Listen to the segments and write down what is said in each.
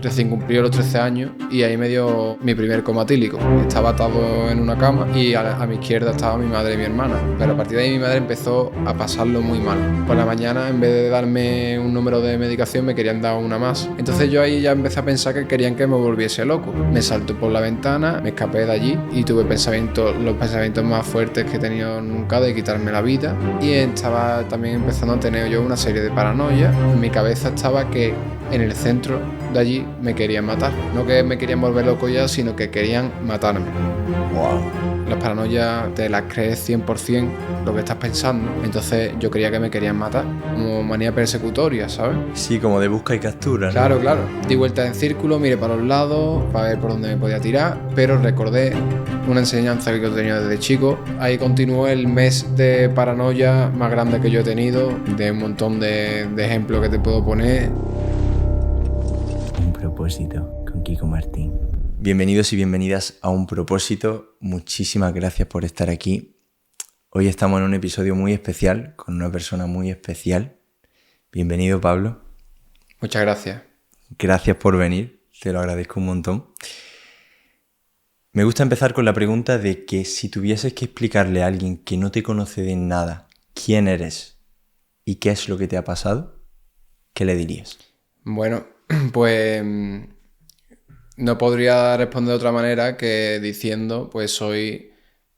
recién cumplido los 13 años y ahí me dio mi primer coma etílico. Estaba atado en una cama y a mi izquierda estaba mi madre y mi hermana. Pero a partir de ahí mi madre empezó a pasarlo muy mal. Por la mañana, en vez de darme un número de medicación, me querían dar una más. Entonces yo ahí ya empecé a pensar que querían que me volviese loco. Me salté por la ventana, me escapé de allí y tuve los pensamientos más fuertes que he tenido nunca de quitarme la vida. Y estaba también empezando a tener yo una serie de paranoia. En mi cabeza estaba que en el centro de allí me querían matar. No que me querían volver loco ya, sino que querían matarme. Wow. Las paranoias te las crees 100% lo que estás pensando. Entonces yo creía que me querían matar. Como manía persecutoria, ¿sabes? Sí, como de busca y captura, ¿no? Claro, claro. Di vueltas en círculo, miré para los lados, para ver por dónde me podía tirar, pero recordé una enseñanza que yo tenía desde chico. Ahí continuó el mes de paranoia más grande que yo he tenido, de un montón de ejemplos que te puedo poner. Un propósito con Kiko Martín. Bienvenidos y bienvenidas a Un Propósito. Muchísimas gracias por estar aquí. Hoy estamos en un episodio muy especial, con una persona muy especial. Bienvenido, Pablo. Muchas gracias. Gracias por venir, te lo agradezco un montón. Me gusta empezar con la pregunta de que si tuvieses que explicarle a alguien que no te conoce de nada quién eres y qué es lo que te ha pasado, ¿qué le dirías? Bueno, pues no podría responder de otra manera que diciendo, pues soy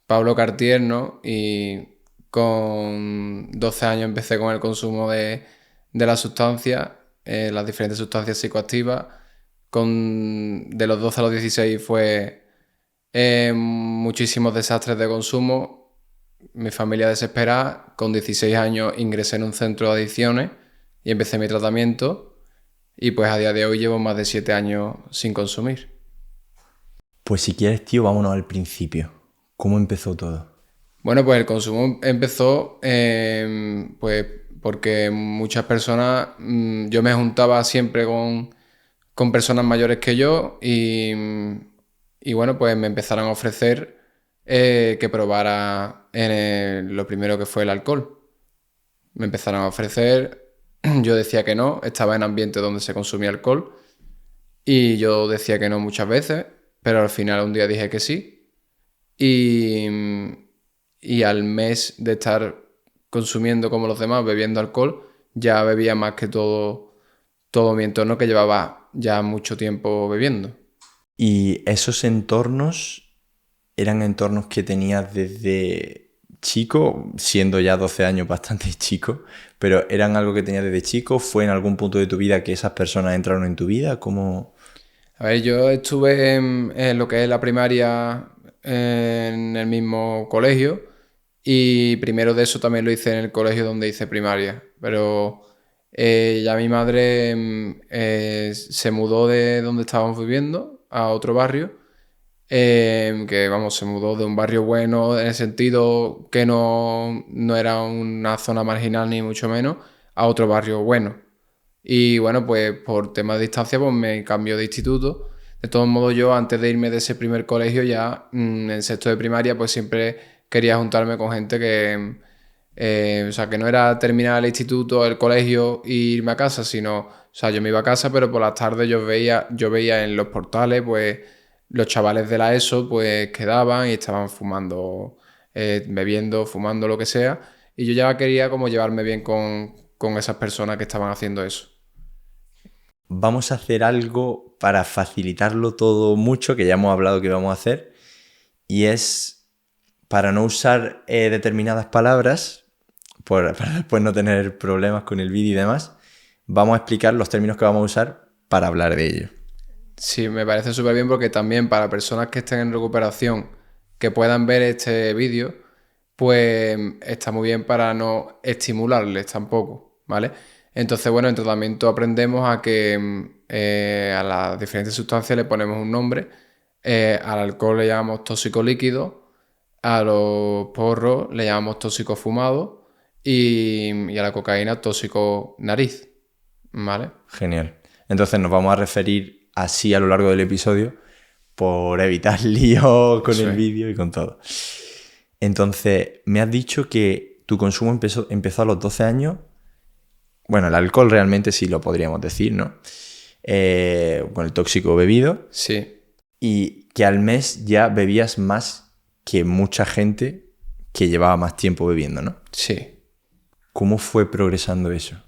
Pablo Cartier, ¿no? Y con 12 años empecé con el consumo de las sustancias, las diferentes sustancias psicoactivas. De los 12 a los 16 fue muchísimos desastres de consumo, mi familia desesperada. Con 16 años ingresé en un centro de adicciones y empecé mi tratamiento. Y pues a día de hoy llevo más de 7 años sin consumir. Pues si quieres, tío, vámonos al principio. ¿Cómo empezó todo? Bueno, pues el consumo empezó pues porque muchas personas, yo me juntaba siempre con personas mayores que yo y bueno, pues me empezaron a ofrecer que probara lo primero que fue el alcohol. Me empezaron a ofrecer. Yo decía que no, estaba en ambientes donde se consumía alcohol y yo decía que no muchas veces, pero al final un día dije que sí y al mes de estar consumiendo como los demás, bebiendo alcohol, ya bebía más que todo mi entorno que llevaba ya mucho tiempo bebiendo. ¿Y esos entornos eran entornos que tenías desde chico, siendo ya 12 años bastante chico, pero eran algo que tenías desde chico? ¿Fue en algún punto de tu vida que esas personas entraron en tu vida? ¿Cómo? A ver, yo estuve en lo que es la primaria en el mismo colegio y primero de eso también lo hice en el colegio donde hice primaria, pero ya mi madre se mudó de donde estábamos viviendo a otro barrio. Que vamos, se mudó de un barrio bueno en el sentido que no era una zona marginal ni mucho menos, a otro barrio bueno. Y bueno, pues por temas de distancia pues me cambió de instituto. De todos modos, yo antes de irme de ese primer colegio ya en sexto de primaria pues siempre quería juntarme con gente o sea, que no era terminar el instituto, el colegio e irme a casa, sino, o sea, yo me iba a casa, pero por las tardes yo veía en los portales pues los chavales de la ESO pues quedaban y estaban fumando, bebiendo, fumando, lo que sea. Y yo ya quería como llevarme bien con esas personas que estaban haciendo eso. Vamos a hacer algo para facilitarlo todo mucho, que ya hemos hablado que vamos a hacer, y es para no usar determinadas palabras, para después no tener problemas con el vídeo y demás, vamos a explicar los términos que vamos a usar para hablar de ello. Sí, me parece súper bien porque también para personas que estén en recuperación, que puedan ver este vídeo, pues está muy bien para no estimularles tampoco, ¿vale? Entonces, bueno, en tratamiento aprendemos a que a las diferentes sustancias le ponemos un nombre. Al alcohol le llamamos tóxico líquido, a los porros le llamamos tóxico fumado y a la cocaína tóxico nariz, ¿vale? Genial. Entonces nos vamos a referir así a lo largo del episodio por evitar líos con el vídeo y con todo. Entonces, me has dicho que tu consumo empezó a los 12 años. Bueno, el alcohol realmente sí lo podríamos decir, ¿no? con el tóxico bebido, Sí, y que al mes ya bebías más que mucha gente que llevaba más tiempo bebiendo, ¿no? sí. ¿Cómo fue progresando eso?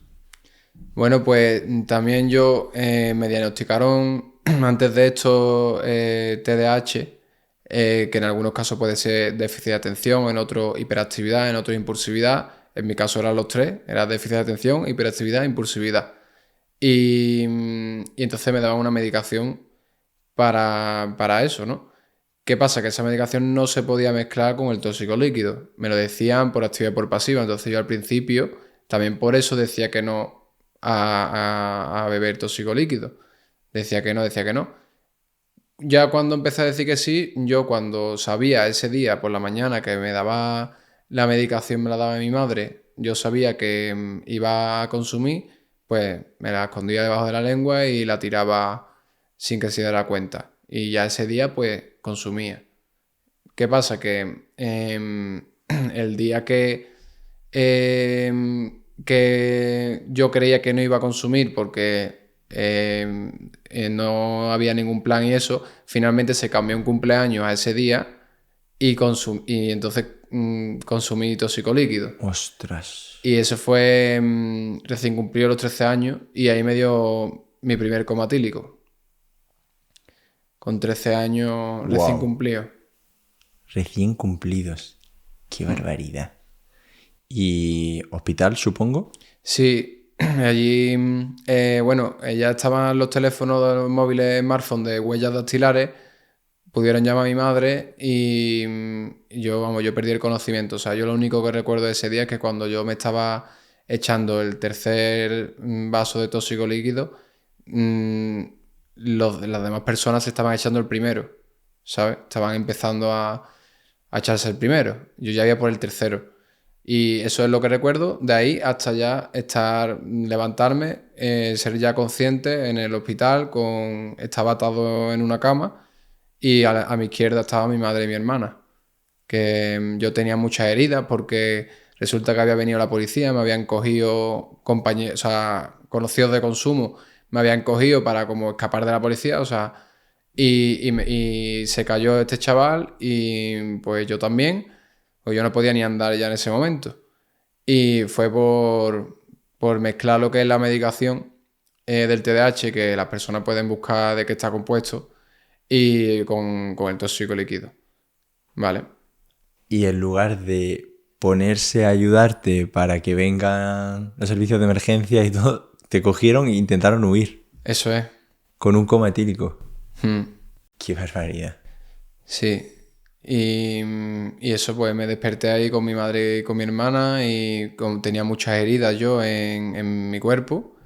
Bueno, pues también yo me diagnosticaron antes de esto TDAH, que en algunos casos puede ser déficit de atención, en otros hiperactividad, en otros impulsividad. En mi caso eran los tres, era déficit de atención, hiperactividad e impulsividad. Y entonces me daban una medicación para eso, ¿no? ¿Qué pasa? Que esa medicación no se podía mezclar con el tóxico líquido. Me lo decían por activa y por pasiva. Entonces yo al principio, también por eso decía que no a beber tóxico líquido. Decía que no, decía que no. Ya cuando empecé a decir que sí, yo cuando sabía ese día por la mañana que me daba la medicación, me la daba mi madre, yo sabía que iba a consumir, pues me la escondía debajo de la lengua y la tiraba sin que se diera cuenta. Y ya ese día, pues consumía. ¿Qué pasa? Que el día que yo creía que no iba a consumir porque no había ningún plan y eso, finalmente se cambió un cumpleaños a ese día y entonces consumí tóxico líquido. Ostras. Y eso fue recién cumplido los 13 años y ahí me dio mi primer coma etílico. Con 13 años recién Wow. cumplido. Recién cumplidos. Qué barbaridad. ¿Y hospital, supongo? Sí, allí, bueno, ya estaban los teléfonos de los móviles smartphone de huellas dactilares, pudieron llamar a mi madre y yo, vamos, yo perdí el conocimiento. O sea, yo lo único que recuerdo de ese día es que cuando yo me estaba echando el tercer vaso de tóxico líquido, mm, las demás personas se estaban echando el primero, ¿sabes? Estaban empezando a echarse el primero. Yo ya iba por el tercero. Y eso es lo que recuerdo, de ahí hasta ya levantarme, ser ya consciente en el hospital, estaba atado en una cama y a mi izquierda estaba mi madre y mi hermana, que yo tenía muchas heridas porque resulta que había venido la policía, me habían cogido compañeros, o sea, conocidos de consumo, me habían cogido para como escapar de la policía, o sea, y se cayó este chaval y pues yo también, pues yo no podía ni andar ya en ese momento. Y fue por mezclar lo que es la medicación del TDAH, que las personas pueden buscar de qué está compuesto, y con el tóxico líquido. ¿Vale? Y en lugar de ponerse a ayudarte para que vengan los servicios de emergencia y todo, te cogieron e intentaron huir Eso es. con un coma etílico. Hmm. Qué barbaridad. Sí. Y eso, pues me desperté ahí con mi madre y con mi hermana y tenía muchas heridas yo en mi cuerpo,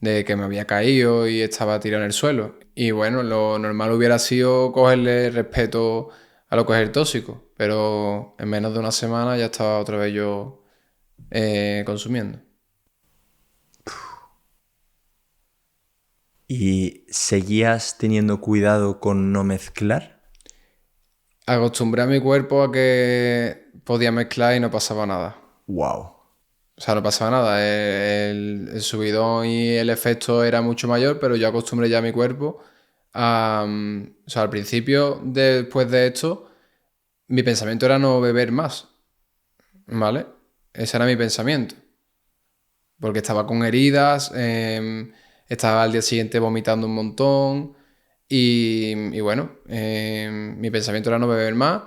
de que me había caído y estaba tirado en el suelo. Y bueno, lo normal hubiera sido cogerle respeto a lo que es el tóxico, pero en menos de una semana ya estaba otra vez yo consumiendo. ¿Y seguías teniendo cuidado con no mezclar? Acostumbré a mi cuerpo a que podía mezclar y no pasaba nada. Wow. O sea, no pasaba nada. El subidón y el efecto era mucho mayor, pero yo acostumbré ya a mi cuerpo a... o sea, al principio, después de esto, mi pensamiento era no beber más, ¿vale? Ese era mi pensamiento. Porque estaba con heridas, estaba al día siguiente vomitando un montón y bueno, mi pensamiento era no beber más,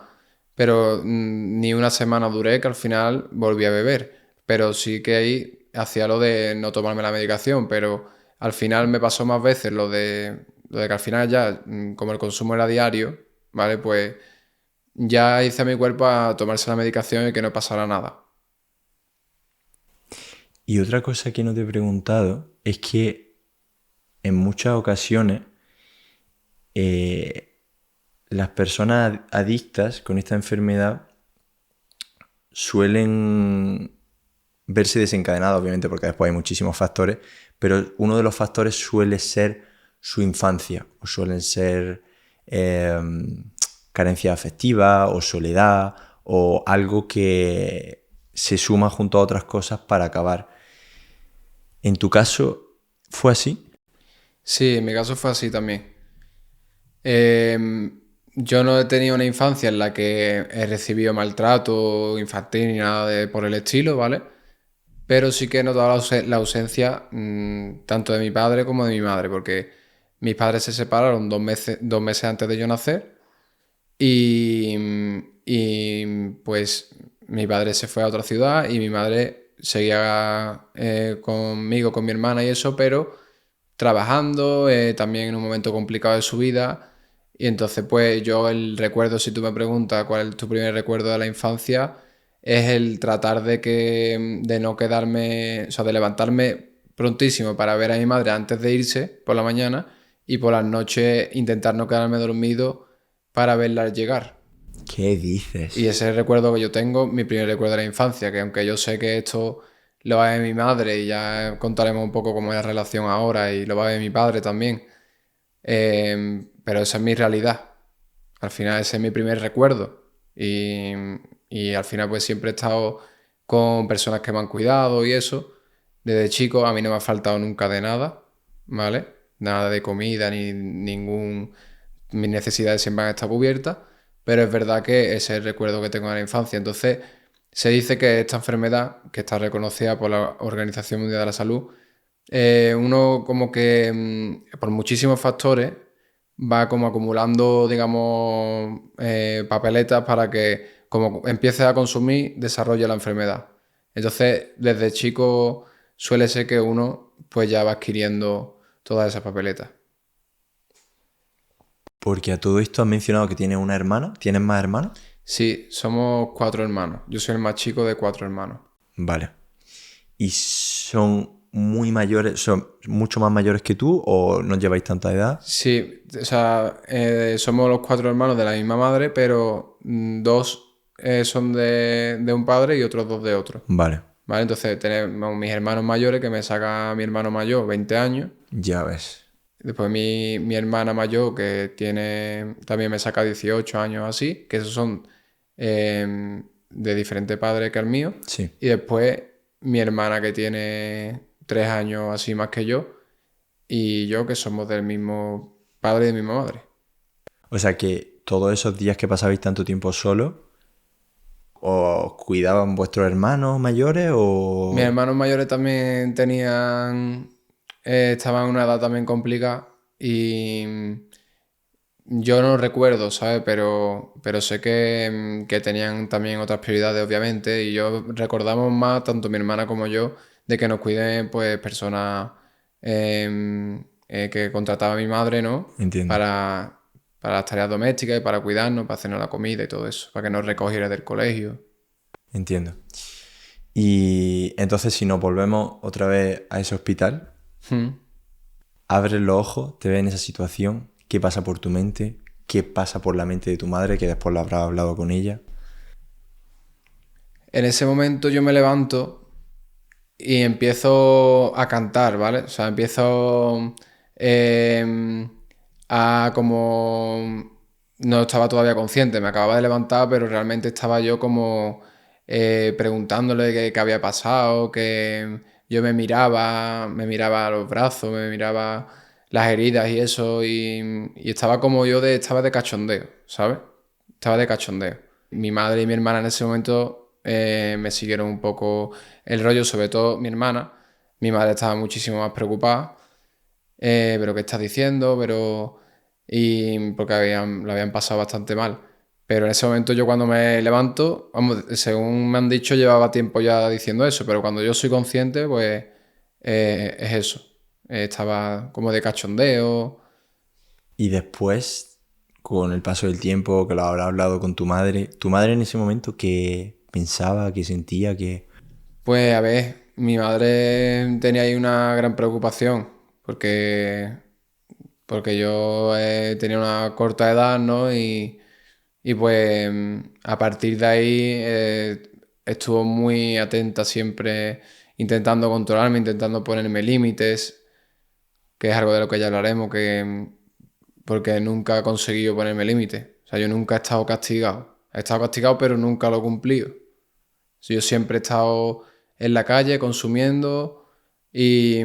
pero ni una semana duré que al final volví a beber. Pero sí que ahí hacía lo de no tomarme la medicación, pero al final me pasó más veces lo de que al final ya, como el consumo era diario, ¿vale? Pues ya hice a mi cuerpo a tomarse la medicación y que no pasara nada. Y otra cosa que no te he preguntado es que en muchas ocasiones las personas adictas con esta enfermedad suelen verse desencadenadas, obviamente, porque después hay muchísimos factores, pero uno de los factores suele ser su infancia, o suelen ser carencia afectiva, o soledad, o algo que se suma junto a otras cosas para acabar. ¿En tu caso fue así? Sí, en mi caso fue así también. Yo no he tenido una infancia en la que he recibido maltrato infantil ni nada por el estilo, ¿vale? Pero sí que he notado la ausencia tanto de mi padre como de mi madre, porque mis padres se separaron 2 meses antes de yo nacer y pues mi padre se fue a otra ciudad y mi madre seguía conmigo, con mi hermana y eso, pero trabajando, también en un momento complicado de su vida. Y entonces, pues yo el recuerdo, si tú me preguntas cuál es tu primer recuerdo de la infancia, es el tratar de no quedarme, o sea, de levantarme prontísimo para ver a mi madre antes de irse por la mañana y por las noches intentar no quedarme dormido para verla llegar. ¿Qué Y dices? ese es el recuerdo que yo tengo, mi primer recuerdo de la infancia, que aunque yo sé que esto lo va a ver mi madre y ya contaremos un poco cómo es la relación ahora y lo va a ver mi padre también, pero esa es mi realidad. Al final ese es mi primer recuerdo y, y al final pues siempre he estado con personas que me han cuidado y eso. Desde chico a mí no me ha faltado nunca de nada, ¿vale? Nada de comida ni ningún... Mis necesidades siempre han estado cubiertas, pero es verdad que ese es el recuerdo que tengo de la infancia. Entonces se dice que esta enfermedad, que está reconocida por la Organización Mundial de la Salud, uno como que por muchísimos factores va como acumulando, digamos, papeletas para que como empiece a consumir, desarrolle la enfermedad. Entonces, desde chico suele ser que uno pues ya va adquiriendo todas esas papeletas. Porque a todo esto has mencionado que tienes una hermana. ¿Tienes más hermanos? Sí, somos 4 hermanos. Yo soy el más chico de 4 hermanos. Vale. ¿Y son muy mayores, son mucho más mayores que tú o no lleváis tanta edad? Sí, o sea, somos los 4 hermanos de la misma madre, pero dos son de un padre y otros dos de otro. Vale, ¿Vale? Entonces tenemos mis hermanos mayores, que me saca mi hermano mayor 20 años. ya ves. Después mi hermana mayor, que también me saca 18 años así, que esos son de diferente padre que el mío. Sí. Y después mi hermana, que tiene 3 años así más que yo, y yo, que somos del mismo padre y de misma madre. O sea que todos esos días que pasabais tanto tiempo solo, ¿os cuidaban vuestros hermanos mayores Mis o...? hermanos mayores también estaban en una edad también complicada y yo no recuerdo, ¿sabes? Pero sé que tenían también otras prioridades, obviamente, y yo recordamos más, tanto mi hermana como yo, de que nos cuiden pues personas que contrataba mi madre, ¿no? Entiendo, Para las tareas domésticas y para cuidarnos, para hacernos la comida y todo eso, para que nos recogiera del colegio. entiendo. Y entonces si nos volvemos otra vez a ese hospital, Hmm. abres los ojos, te ves en esa situación, ¿qué pasa por tu mente? ¿Qué pasa por la mente de tu madre? Que después lo habrás hablado con ella. En ese momento yo me levanto y empiezo a cantar, ¿vale? O sea, empiezo em, a como... No estaba todavía consciente, me acababa de levantar, pero realmente estaba yo como preguntándole qué había pasado, que yo me miraba los brazos, me miraba las heridas y eso, y estaba como estaba de cachondeo, ¿sabes? Estaba de cachondeo. Mi madre y mi hermana en ese momento me siguieron un poco el rollo, sobre todo mi hermana. Mi madre estaba muchísimo más preocupada. Pero ¿qué estás diciendo? Y porque lo habían pasado bastante mal. Pero en ese momento yo, cuando me levanto, vamos, según me han dicho, llevaba tiempo ya diciendo eso, pero cuando yo soy consciente, pues es eso. Estaba como de cachondeo. Y después, con el paso del tiempo, que lo habrás hablado con tu madre en ese momento, ¿qué pensaba, qué sentía, qué...? Pues a ver, mi madre tenía ahí una gran preocupación, porque yo tenía una corta edad, ¿no? Y pues a partir de ahí estuvo muy atenta siempre, intentando controlarme, intentando ponerme límites, que es algo de lo que ya hablaremos, porque nunca he conseguido ponerme límites. O sea, yo nunca he estado castigado. He estado castigado, pero nunca lo he cumplido. Yo siempre he estado en la calle consumiendo y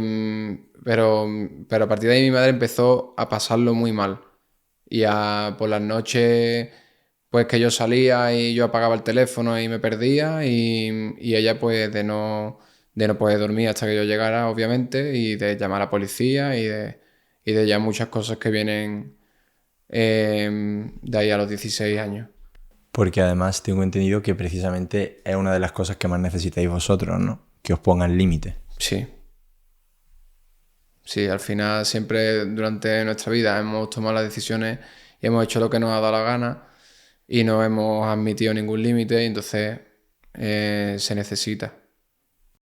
pero a partir de ahí mi madre empezó a pasarlo muy mal. Y por las noches, pues que yo salía y yo apagaba el teléfono y me perdía. Y ella, pues, de no poder dormir hasta que yo llegara, obviamente, y de llamar a la policía y de ya muchas cosas que vienen de ahí a los 16 años. Porque además tengo entendido que precisamente es una de las cosas que más necesitáis vosotros, ¿no? Que os pongan límites. Sí. Sí, al final siempre durante nuestra vida hemos tomado las decisiones y hemos hecho lo que nos ha dado la gana y no hemos admitido ningún límite y entonces se necesita.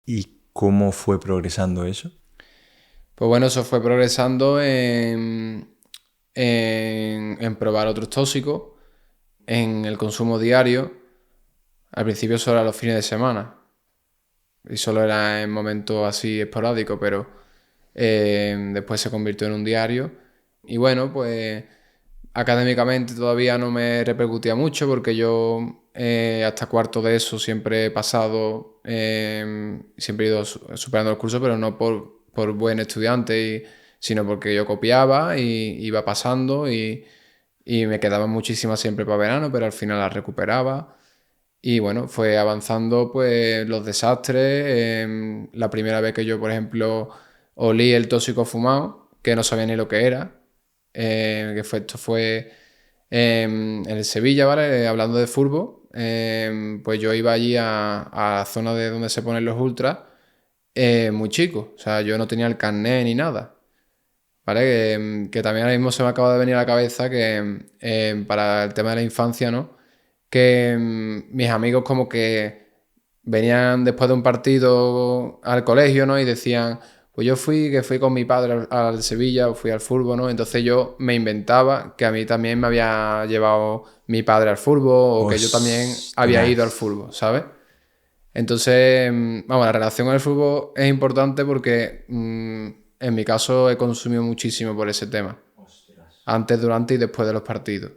¿Y cómo fue progresando eso? Pues bueno, eso fue progresando en probar otros tóxicos, en el consumo diario. Al principio solo era los fines de semana y solo era en momentos así esporádicos, pero después se convirtió en un diario. Y bueno, pues académicamente todavía no me repercutía mucho porque yo hasta cuarto de eso siempre he pasado, siempre he ido superando los cursos, pero no por buen estudiante, sino porque yo copiaba y iba pasando y me quedaban muchísimas siempre para verano, pero al final las recuperaba. Y bueno, fue avanzando pues los desastres. La primera vez que yo, por ejemplo, olí el tóxico fumado, que no sabía ni lo que era, esto fue en el Sevilla, ¿vale? Hablando de fútbol, pues yo iba allí a la zona de donde se ponen los ultras, muy chico, o sea, yo no tenía el carnet ni nada, ¿vale? Que también ahora mismo se me acaba de venir a la cabeza que para el tema de la infancia, ¿no? Que mis amigos como que venían después de un partido al colegio, ¿no? Y decían, pues yo fui con mi padre al Sevilla, o fui al fútbol, ¿no? Entonces yo me inventaba que a mí también me había llevado mi padre al fútbol o que yo también había ido al Ostras. fútbol, ¿sabes? Entonces, vamos, la relación con el fútbol es importante porque en mi caso he consumido muchísimo por ese tema. Antes, durante y después de los partidos.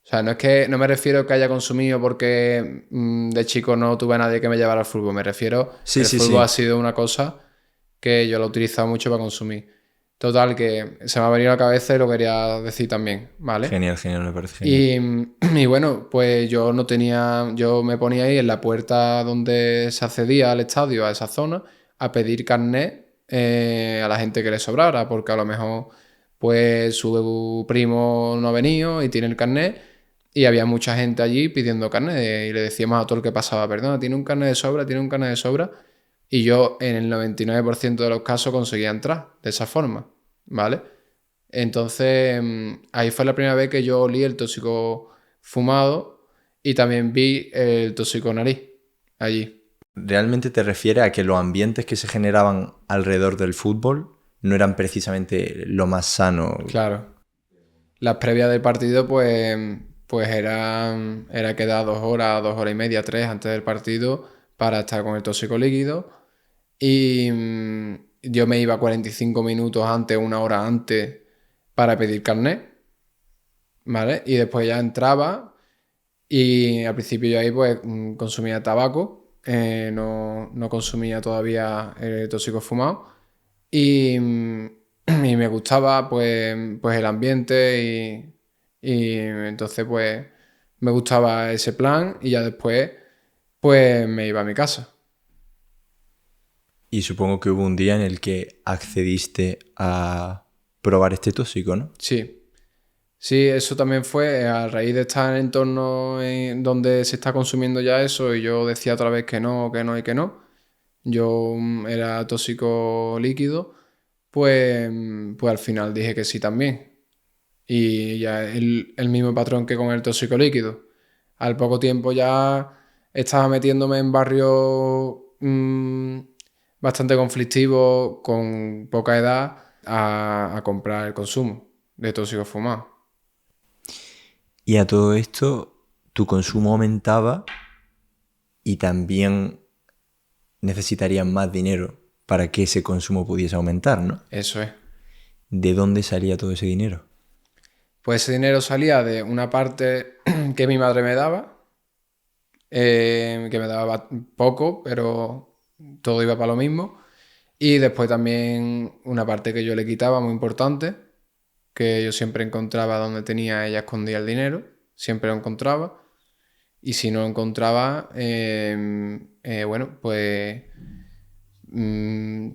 O sea, no me refiero que haya consumido porque de chico no tuve a nadie que me llevara al fútbol. Me refiero que Sí, el sí, fútbol ha sí. sido una cosa que yo lo he utilizado mucho para consumir. Total, que se me ha venido a la cabeza y lo quería decir también, ¿vale? Genial, genial, me parece genial. Y, y bueno, pues yo me ponía ahí en la puerta donde se accedía al estadio, a esa zona, a pedir carnet a la gente que le sobrara, porque a lo mejor pues su primo no ha venido y tiene el carnet y había mucha gente allí pidiendo carnet y le decíamos a todo el que pasaba, perdona, tiene un carnet de sobra, tiene un carnet de sobra, y yo en el 99% de los casos conseguía entrar de esa forma, ¿vale? Entonces, ahí fue la primera vez que yo olí el tóxico fumado y también vi el tóxico nariz allí. ¿Realmente te refieres a que los ambientes que se generaban alrededor del fútbol no eran precisamente lo más sano? Claro. Las previas del partido, pues era quedar 2 horas, 2 horas y media, 3 antes del partido para estar con el tóxico líquido. Y yo me iba 45 minutos antes, 1 hora antes para pedir carnet, ¿vale? Y después ya entraba. Y al principio yo ahí pues consumía tabaco, no consumía todavía tóxico fumado y me gustaba pues el ambiente y entonces pues me gustaba ese plan y ya después pues me iba a mi casa. Y supongo que hubo un día en el que accediste a probar este tóxico, ¿no? Sí, sí, eso también fue a raíz de estar en entornos en donde se está consumiendo ya eso y yo decía otra vez que no, que no y que no. Yo era tóxico líquido, pues al final dije que sí también. Y ya el mismo patrón que con el tóxico líquido. Al poco tiempo ya estaba metiéndome en barrios bastante conflictivos con poca edad a comprar el consumo de tóxico fumado. Y a todo esto, tu consumo aumentaba y también necesitarías más dinero para que ese consumo pudiese aumentar, ¿no? Eso es. ¿De dónde salía todo ese dinero? Pues ese dinero salía de una parte que mi madre me daba, que me daba poco, pero todo iba para lo mismo. Y después también una parte que yo le quitaba muy importante, que yo siempre encontraba donde tenía ella escondida el dinero, siempre lo encontraba. Y si no lo encontraba, bueno, pues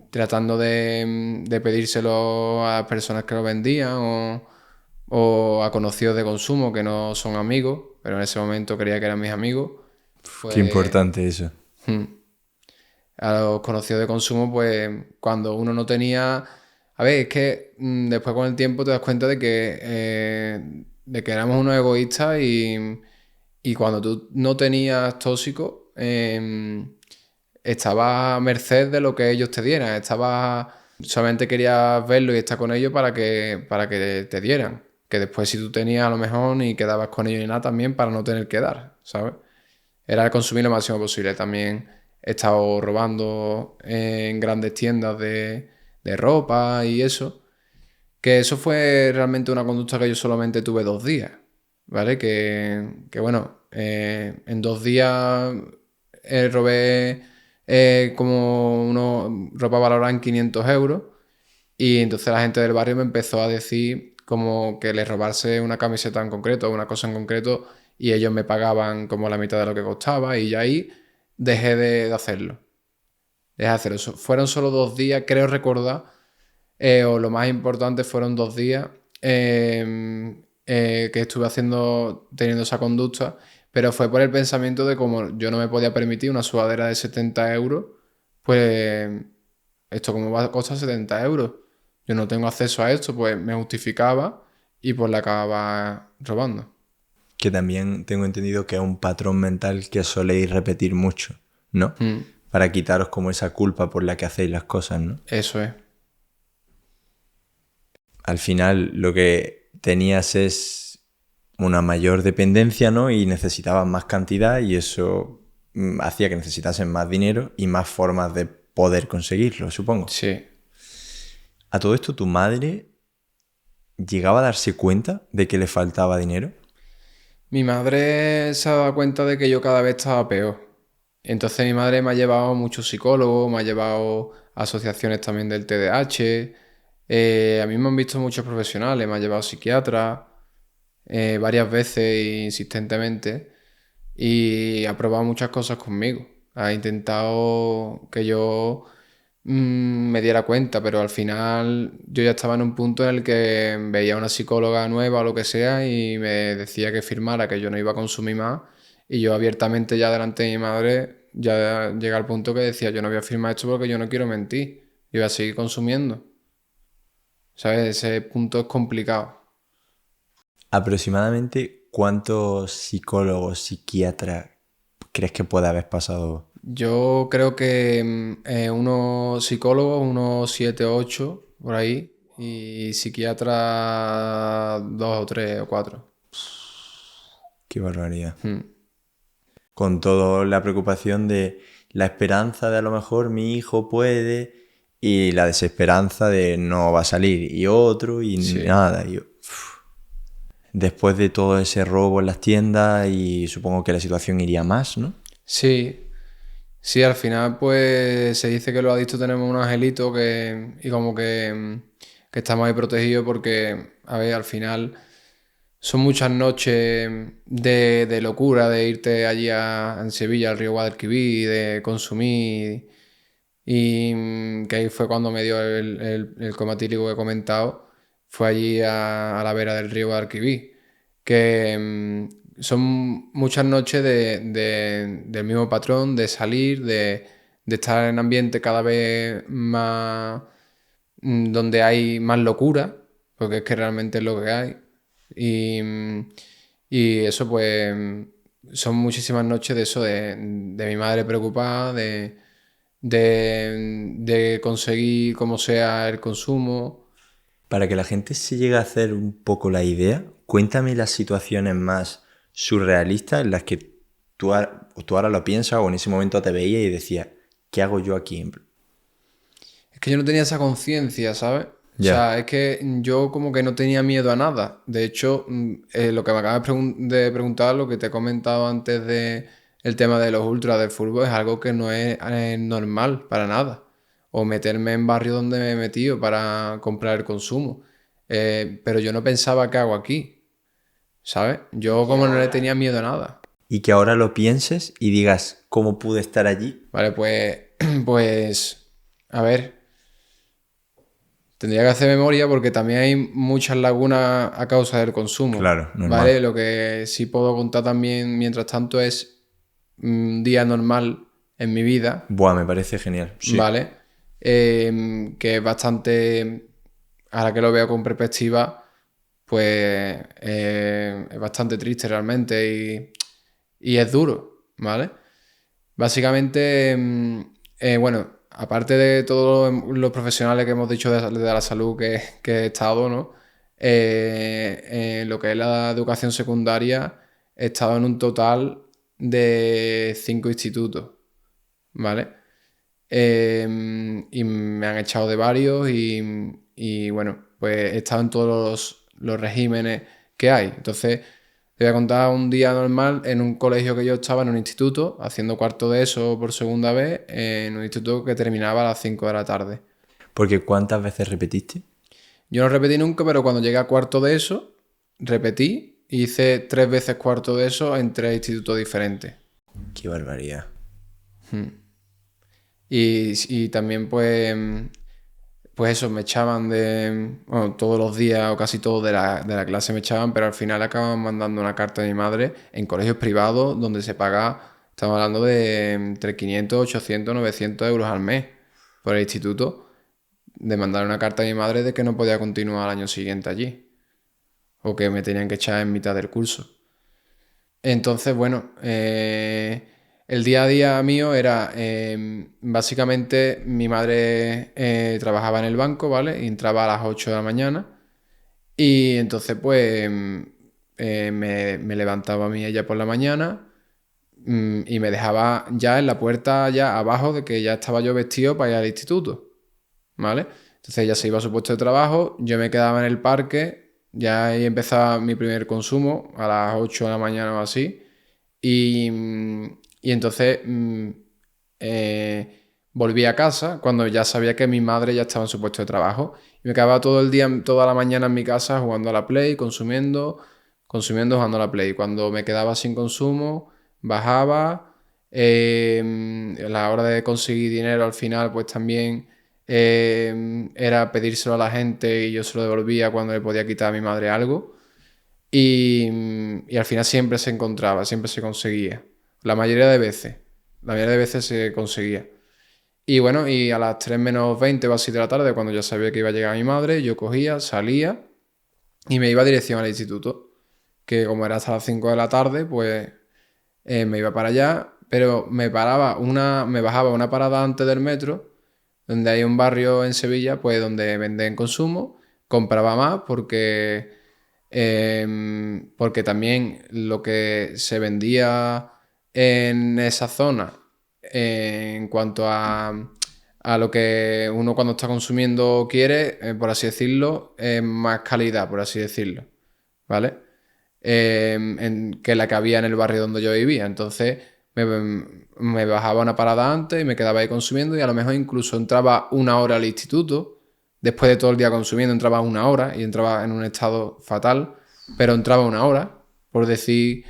tratando de pedírselo a personas que lo vendían o a conocidos de consumo que no son amigos, pero en ese momento creía que eran mis amigos, Qué pues importante eso. a los conocidos de consumo, pues cuando uno no tenía... A ver, es que después con el tiempo te das cuenta de que éramos unos egoístas y cuando tú no tenías tóxico, estabas a merced de lo que ellos te dieran. Solamente querías verlo y estar con ellos para que te dieran. Que después si tú tenías a lo mejor ni quedabas con ellos ni nada también para no tener que dar, ¿sabes? Era consumir lo máximo posible. También he estado robando en grandes tiendas de ropa y eso. Que eso fue realmente una conducta que yo solamente tuve 2 días, ¿vale? Que bueno, en 2 días robé como ropa valorada en 500 euros y entonces la gente del barrio me empezó a decir como que les robase una camiseta en concreto o una cosa en concreto y ellos me pagaban como la mitad de lo que costaba y ya ahí dejé de hacerlo. Dejé de hacerlo. Fueron solo 2 días, creo recordar o lo más importante fueron 2 días que estuve teniendo esa conducta, pero fue por el pensamiento de como yo no me podía permitir una sudadera de 70 euros, pues esto como va a costar 70 euros. Yo no tengo acceso a esto, pues me justificaba y pues la acababa robando. Que también tengo entendido que es un patrón mental que soléis repetir mucho, ¿no? Para quitaros como esa culpa por la que hacéis las cosas, ¿no? Eso es. Al final lo que tenías es una mayor dependencia, ¿no? Y necesitabas más cantidad y eso hacía que necesitasen más dinero y más formas de poder conseguirlo, supongo. Sí. A todo esto, ¿tu madre llegaba a darse cuenta de que le faltaba dinero? Mi madre se ha dado cuenta de que yo cada vez estaba peor. Entonces mi madre me ha llevado a muchos psicólogos, me ha llevado a asociaciones también del TDAH. A mí me han visto muchos profesionales, me ha llevado psiquiatras varias veces insistentemente y ha probado muchas cosas conmigo. Ha intentado que yo me diera cuenta, pero al final yo ya estaba en un punto en el que veía a una psicóloga nueva o lo que sea y me decía que firmara que yo no iba a consumir más y yo abiertamente ya delante de mi madre ya llega al punto que decía yo no voy a firmar esto porque yo no quiero mentir, yo voy a seguir consumiendo. ¿Sabes? Ese punto es complicado. ¿Aproximadamente cuántos psicólogos, psiquiatras crees que puede haber pasado? Yo creo que unos psicólogos, unos 7 o 8 por ahí, y psiquiatras 2 o 3 o 4. Qué barbaridad. Con toda la preocupación de la esperanza de a lo mejor mi hijo puede y la desesperanza de no va a salir y otro y Sí. nada. Después de todo ese robo en las tiendas y supongo que la situación iría más, ¿no? Sí, sí, al final pues se dice que los adictos tenemos un angelito y como que estamos ahí protegidos porque, a ver, al final son muchas noches de locura, de irte allí en Sevilla, al río Guadalquivir, de consumir y que ahí fue cuando me dio el coma etílico que he comentado, fue allí a la vera del río Guadalquivir, que son muchas noches del mismo patrón, de salir, de estar en ambiente cada vez más, donde hay más locura, porque es que realmente es lo que hay. Y eso pues son muchísimas noches de eso, de mi madre preocupada, de conseguir como sea el consumo. Para que la gente se llegue a hacer un poco la idea, cuéntame las situaciones más surrealistas en las que tú ahora lo piensas o en ese momento te veías y decías, ¿qué hago yo aquí? Es que yo no tenía esa conciencia, ¿sabes? O Ya. sea, es que yo como que no tenía miedo a nada. De hecho, lo que me acabas de preguntar, lo que te he comentado antes de el tema de los ultras del fútbol, es algo que no es normal para nada. o meterme en barrios donde me he metido para comprar el consumo. Pero yo no pensaba qué hago aquí, ¿sabes? Yo como no le tenía miedo a nada. Y que ahora lo pienses y digas, ¿cómo pude estar allí? Vale, pues, a ver, tendría que hacer memoria porque también hay muchas lagunas a causa del consumo. Claro, normal. ¿Vale? Lo que sí puedo contar también, mientras tanto, es un día normal en mi vida, Buah, me parece genial. Sí. ¿vale? Que es bastante, ahora que lo veo con perspectiva, pues es bastante triste realmente y es duro, ¿vale? Básicamente, bueno, aparte de todos los profesionales que hemos dicho de la salud que he estado, ¿no? En lo que es la educación secundaria, he estado en un total de 5 institutos, ¿vale? Y me han echado de varios y bueno, pues he estado en todos los regímenes que hay. Entonces, te voy a contar un día normal en un colegio que yo estaba, en un instituto, haciendo cuarto de eso por segunda vez, en un instituto que terminaba a las 5 de la tarde. Porque ¿cuántas veces repetiste? Yo no repetí nunca, pero cuando llegué a cuarto de eso, repetí y hice 3 veces cuarto de eso en 3 institutos diferentes. Qué barbaridad. Y también pues eso, me echaban bueno, todos los días o casi todos de la clase me echaban, pero al final acaban mandando una carta a mi madre en colegios privados donde se paga, estamos hablando de entre 500, 800, 900 euros al mes por el instituto, de mandar una carta a mi madre de que no podía continuar al año siguiente allí o que me tenían que echar en mitad del curso. Entonces, bueno, el día a día mío era, básicamente, mi madre trabajaba en el banco, ¿vale? Y entraba a las 8 de la mañana. Y entonces, pues, me levantaba a mí ella por la mañana y me dejaba ya en la puerta, ya abajo de que ya estaba yo vestido para ir al instituto, ¿vale? Entonces ella se iba a su puesto de trabajo, yo me quedaba en el parque, ya ahí empezaba mi primer consumo a las 8 de la mañana o así. Y entonces volví a casa cuando ya sabía que mi madre ya estaba en su puesto de trabajo. Y me quedaba todo el día, toda la mañana en mi casa jugando a la Play, consumiendo, jugando a la Play. Cuando me quedaba sin consumo, bajaba. A la hora de conseguir dinero al final, pues también era pedírselo a la gente y yo se lo devolvía cuando le podía quitar a mi madre algo. Y al final siempre se encontraba, siempre se conseguía. La mayoría de veces se conseguía. Y bueno, y a las 3 menos 20 o así de la tarde, cuando ya sabía que iba a llegar mi madre, yo cogía, salía y me iba a dirección al instituto. Que como era hasta las 5 de la tarde, pues me iba para allá, pero me bajaba una parada antes del metro, donde hay un barrio en Sevilla, pues donde venden consumo, compraba más porque también lo que se vendía en esa zona en cuanto a lo que uno cuando está consumiendo quiere, por así decirlo, es más calidad, por así decirlo, ¿vale? Que la que había en el barrio donde yo vivía. Entonces me bajaba una parada antes y me quedaba ahí consumiendo y a lo mejor incluso entraba una hora al instituto. Después de todo el día consumiendo entraba una hora y entraba en un estado fatal, pero entraba una hora por decir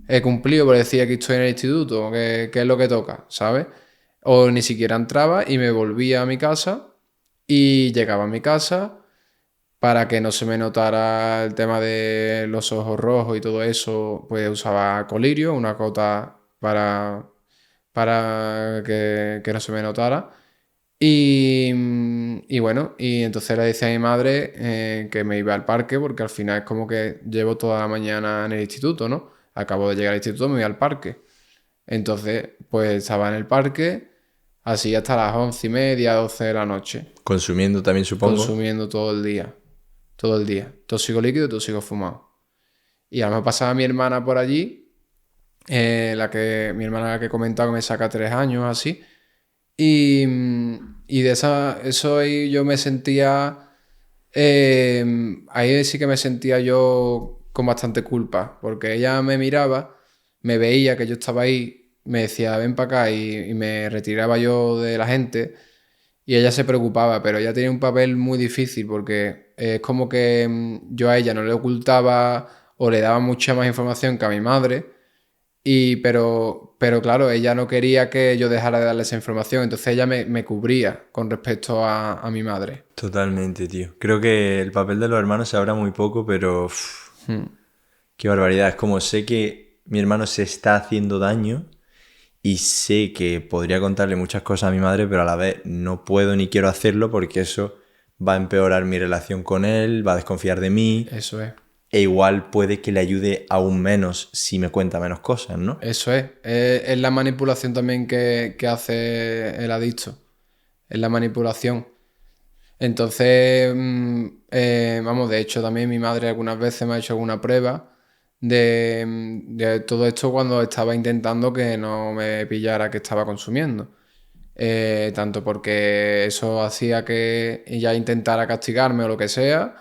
he cumplido, por decir aquí estoy en el instituto, ¿qué es lo que toca? ¿Sabes? O ni siquiera entraba y me volvía a mi casa y llegaba a mi casa para que no se me notara el tema de los ojos rojos y todo eso, pues usaba colirio, una cota para que no se me notara. Y bueno, y entonces le decía a mi madre que me iba al parque porque al final es como que llevo toda la mañana en el instituto, ¿no? Acabo de llegar al instituto, me voy al parque. Entonces, pues estaba en el parque así hasta las 11:30, 12 de la noche, Consumiendo también, supongo. consumiendo todo el día. Todo el día. Tóxico líquido, tóxico fumado. Y a lo mejor pasaba mi hermana por allí, mi hermana la que he comentado que me saca 3 años así. Y de eso ahí yo me sentía. Ahí sí que me sentía yo con bastante culpa, porque ella me miraba, me veía que yo estaba ahí, me decía ven para acá y me retiraba yo de la gente. y ella se preocupaba, pero ella tenía un papel muy difícil porque es como que yo a ella no le ocultaba o le daba mucha más información que a mi madre, pero claro, ella no quería que yo dejara de darle esa información, entonces ella me cubría con respecto a mi madre. Totalmente, tío. Creo que el papel de los hermanos se habla muy poco, pero qué barbaridad. Es como sé que mi hermano se está haciendo daño y sé que podría contarle muchas cosas a mi madre, pero a la vez no puedo ni quiero hacerlo porque eso va a empeorar mi relación con él, va a desconfiar de mí Eso es. e igual puede que le ayude aún menos si me cuenta menos cosas, ¿no? Eso es. Es la manipulación también que hace el adicto. Es la manipulación. Entonces, vamos, de hecho también mi madre algunas veces me ha hecho alguna prueba de todo esto cuando estaba intentando que no me pillara que estaba consumiendo. Tanto porque eso hacía que ella intentara castigarme o lo que sea,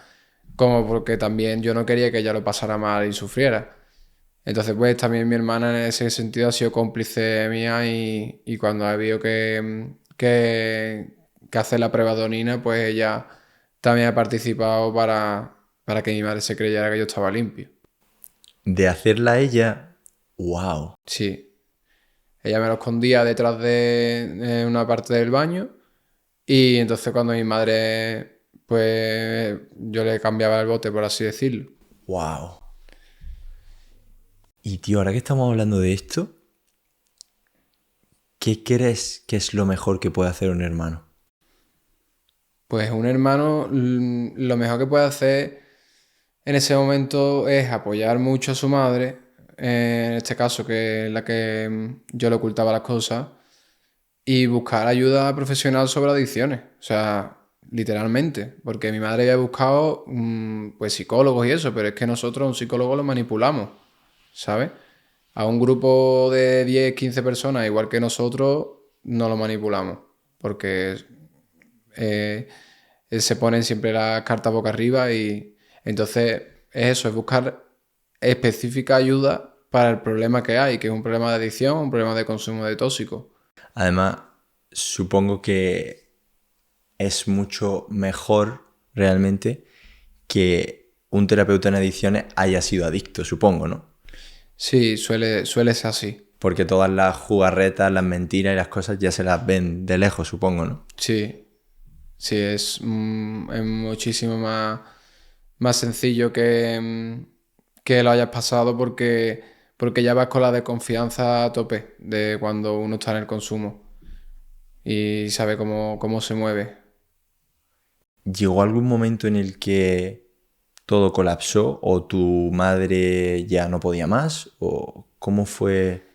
como porque también yo no quería que ella lo pasara mal y sufriera. Entonces, pues también mi hermana en ese sentido ha sido cómplice mía y cuando ha habido que hacer la prueba de orina, pues ella también ha participado para que mi madre se creyera que yo estaba limpio. De hacerla a ella, wow. Sí. Ella me lo escondía detrás de una parte del baño y entonces cuando mi madre, pues yo le cambiaba el bote, por así decirlo. Wow. Y tío, ahora que estamos hablando de esto, ¿qué crees que es lo mejor que puede hacer un hermano? Pues un hermano, lo mejor que puede hacer en ese momento es apoyar mucho a su madre, en este caso que es la que yo le ocultaba las cosas, y buscar ayuda profesional sobre adicciones, o sea, literalmente, porque mi madre había buscado pues psicólogos y eso, pero es que nosotros a un psicólogo lo manipulamos, ¿sabes? A un grupo de 10 15 personas, igual que nosotros, no lo manipulamos, porque eh, se ponen siempre las cartas boca arriba y entonces es eso, es buscar específica ayuda para el problema que hay, que es un problema de adicción, un problema de consumo de tóxicos. Además, supongo que es mucho mejor realmente que un terapeuta en adicciones haya sido adicto, supongo, ¿no? Sí, suele ser así. Porque todas las jugarretas, las mentiras y las cosas ya se las ven de lejos, supongo, ¿no? Sí, sí, es muchísimo más sencillo que lo hayas pasado porque ya vas con la desconfianza a tope de cuando uno está en el consumo y sabe cómo se mueve. ¿Llegó algún momento en el que todo colapsó o tu madre ya no podía más? ¿O cómo fue?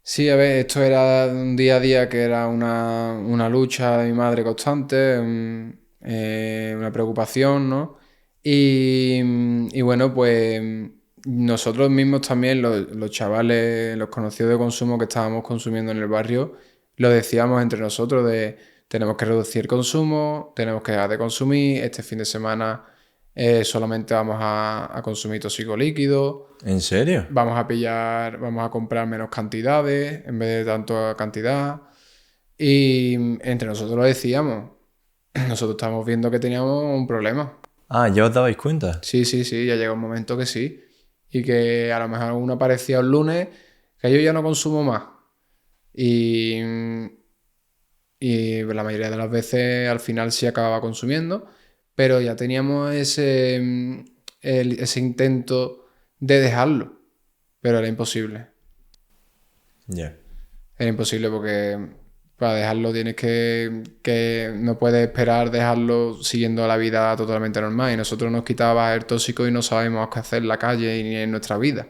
Sí, a ver, esto era un día a día que era una lucha de mi madre constante, una preocupación, ¿no? Y bueno, pues nosotros mismos también, los chavales, los conocidos de consumo que estábamos consumiendo en el barrio, lo decíamos entre nosotros de tenemos que reducir el consumo, tenemos que dejar de consumir, este fin de semana solamente vamos a consumir tóxico líquido. ¿En serio? Vamos a comprar menos cantidades en vez de tanta cantidad. Y entre nosotros lo decíamos. Nosotros estábamos viendo que teníamos un problema. Ah, ¿ya os dabais cuenta? Sí, sí, sí, ya llega un momento que sí. Y que a lo mejor uno aparecía el lunes, que yo ya no consumo más. Y, y la mayoría de las veces al final sí acababa consumiendo, pero ya teníamos ese intento de dejarlo, pero era imposible. Ya. Era imposible porque para dejarlo tienes que no puedes esperar dejarlo siguiendo la vida totalmente normal. Y nosotros nos quitaba el tóxico y no sabemos qué hacer en la calle y ni en nuestra vida.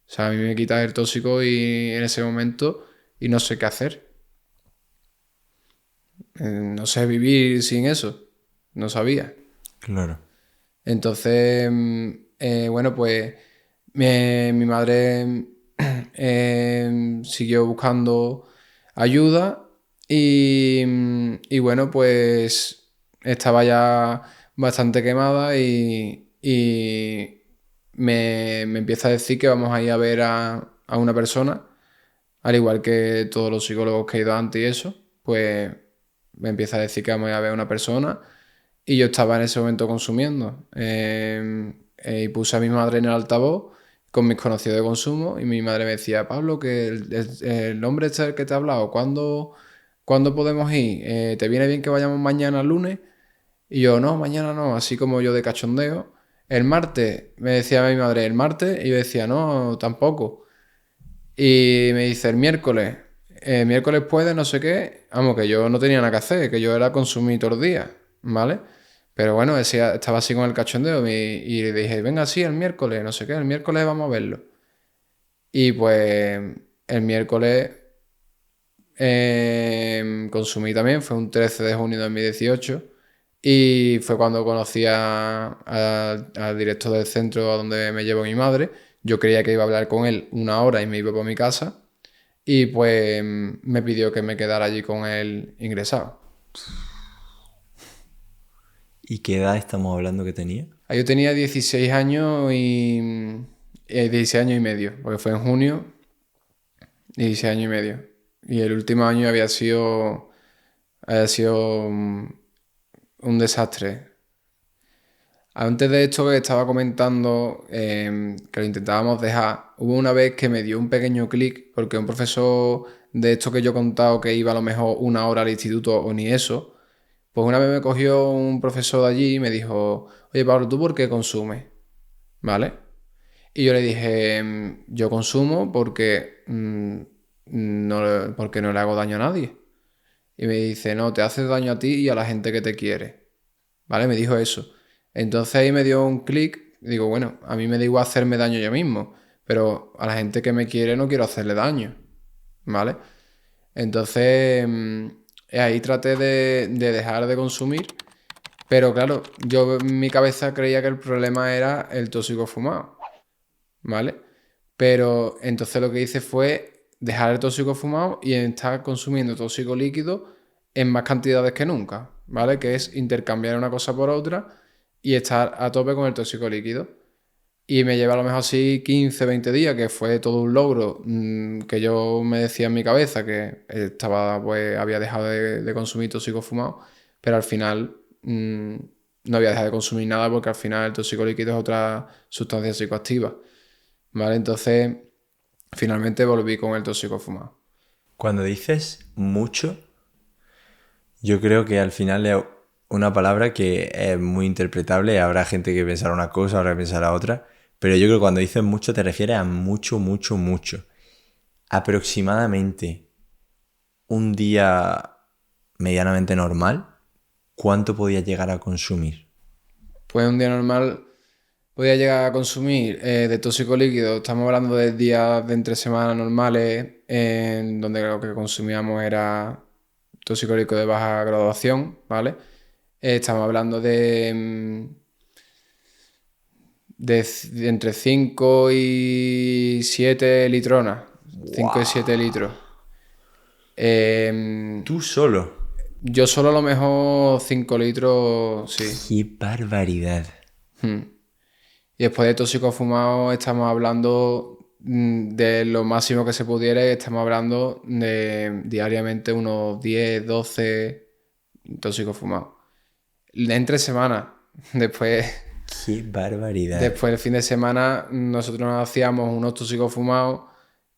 O sea, a mí me quita el tóxico y en ese momento y no sé qué hacer. No sé vivir sin eso. No sabía. Claro. Entonces, bueno, pues mi madre siguió buscando ayuda y bueno, pues estaba ya bastante quemada y me empieza a decir que vamos a ir a ver a una persona, al igual que todos los psicólogos que he ido antes y eso, pues me empieza a decir que vamos a ver a una persona y yo estaba en ese momento consumiendo. Y puse a mi madre en el altavoz con mis conocidos de consumo y mi madre me decía, Pablo, que el hombre este del que te he hablado, ¿cuándo podemos ir? ¿Te viene bien que vayamos mañana lunes? Y yo, no, mañana no, así como yo de cachondeo. El martes, me decía mi madre, el martes, y yo decía, no, tampoco. Y me dice, el miércoles puede, no sé qué. Vamos, que yo no tenía nada que hacer, que yo era consumir todos los días, ¿vale? Pero bueno, estaba así con el cachondeo y le dije, venga, sí, el miércoles, no sé qué, el miércoles vamos a verlo. Y pues el miércoles consumí también, fue un 13 de junio de 2018 y fue cuando conocí al director del centro a donde me llevó mi madre. Yo creía que iba a hablar con él una hora y me iba para mi casa y pues me pidió que me quedara allí con él ingresado. ¿Y qué edad estamos hablando que tenía? Yo tenía 16 años y 16 años y medio, porque fue en junio, 16 años y medio. Y el último año había sido un desastre. Antes de esto que estaba comentando, que lo intentábamos dejar, hubo una vez que me dio un pequeño clic, porque un profesor de esto que yo he contado que iba a lo mejor una hora al instituto o ni eso, pues una vez me cogió un profesor de allí y me dijo, oye Pablo, ¿tú por qué consumes? ¿Vale? Y yo le dije, yo consumo porque no le hago daño a nadie. Y me dice, no, te haces daño a ti y a la gente que te quiere. ¿Vale? Me dijo eso. Entonces ahí me dio un clic. Digo, bueno, a mí me da igual hacerme daño yo mismo, pero a la gente que me quiere no quiero hacerle daño. ¿Vale? Entonces ahí traté de dejar de consumir. Pero claro, yo en mi cabeza creía que el problema era el tóxico fumado. ¿Vale? Pero entonces lo que hice fue dejar el tóxico fumado y estar consumiendo tóxico líquido en más cantidades que nunca, ¿vale? Que es intercambiar una cosa por otra y estar a tope con el tóxico líquido. Y me lleva a lo mejor así 15, 20 días, que fue todo un logro que yo me decía en mi cabeza que había dejado de consumir tóxico fumado, pero al final no había dejado de consumir nada porque al final el tóxico líquido es otra sustancia psicoactiva. ¿Vale? Entonces, finalmente volví con el tóxico fumado. Cuando dices mucho, yo creo que al final es una palabra que es muy interpretable. Habrá gente que pensará una cosa, habrá que pensará otra. Pero yo creo que cuando dices mucho te refieres a mucho, mucho, mucho. Aproximadamente un día medianamente normal, ¿cuánto podías llegar a consumir? Pues un día normal podía llegar a consumir de tóxico líquido. Estamos hablando de días de entre semanas normales en donde lo que consumíamos era tóxico líquido de baja graduación, ¿vale? Estamos hablando de entre 5 y 7 litronas. 5 y 7 litros. ¿Tú solo? Yo solo a lo mejor 5 litros, sí. ¡Qué barbaridad! Y después de tóxico fumado estamos hablando de lo máximo que se pudiera y estamos hablando de diariamente unos 10, 12 tóxicos fumados. Entre semanas. Después ¡Qué barbaridad! Después del fin de semana nosotros nos hacíamos unos tóxicos fumados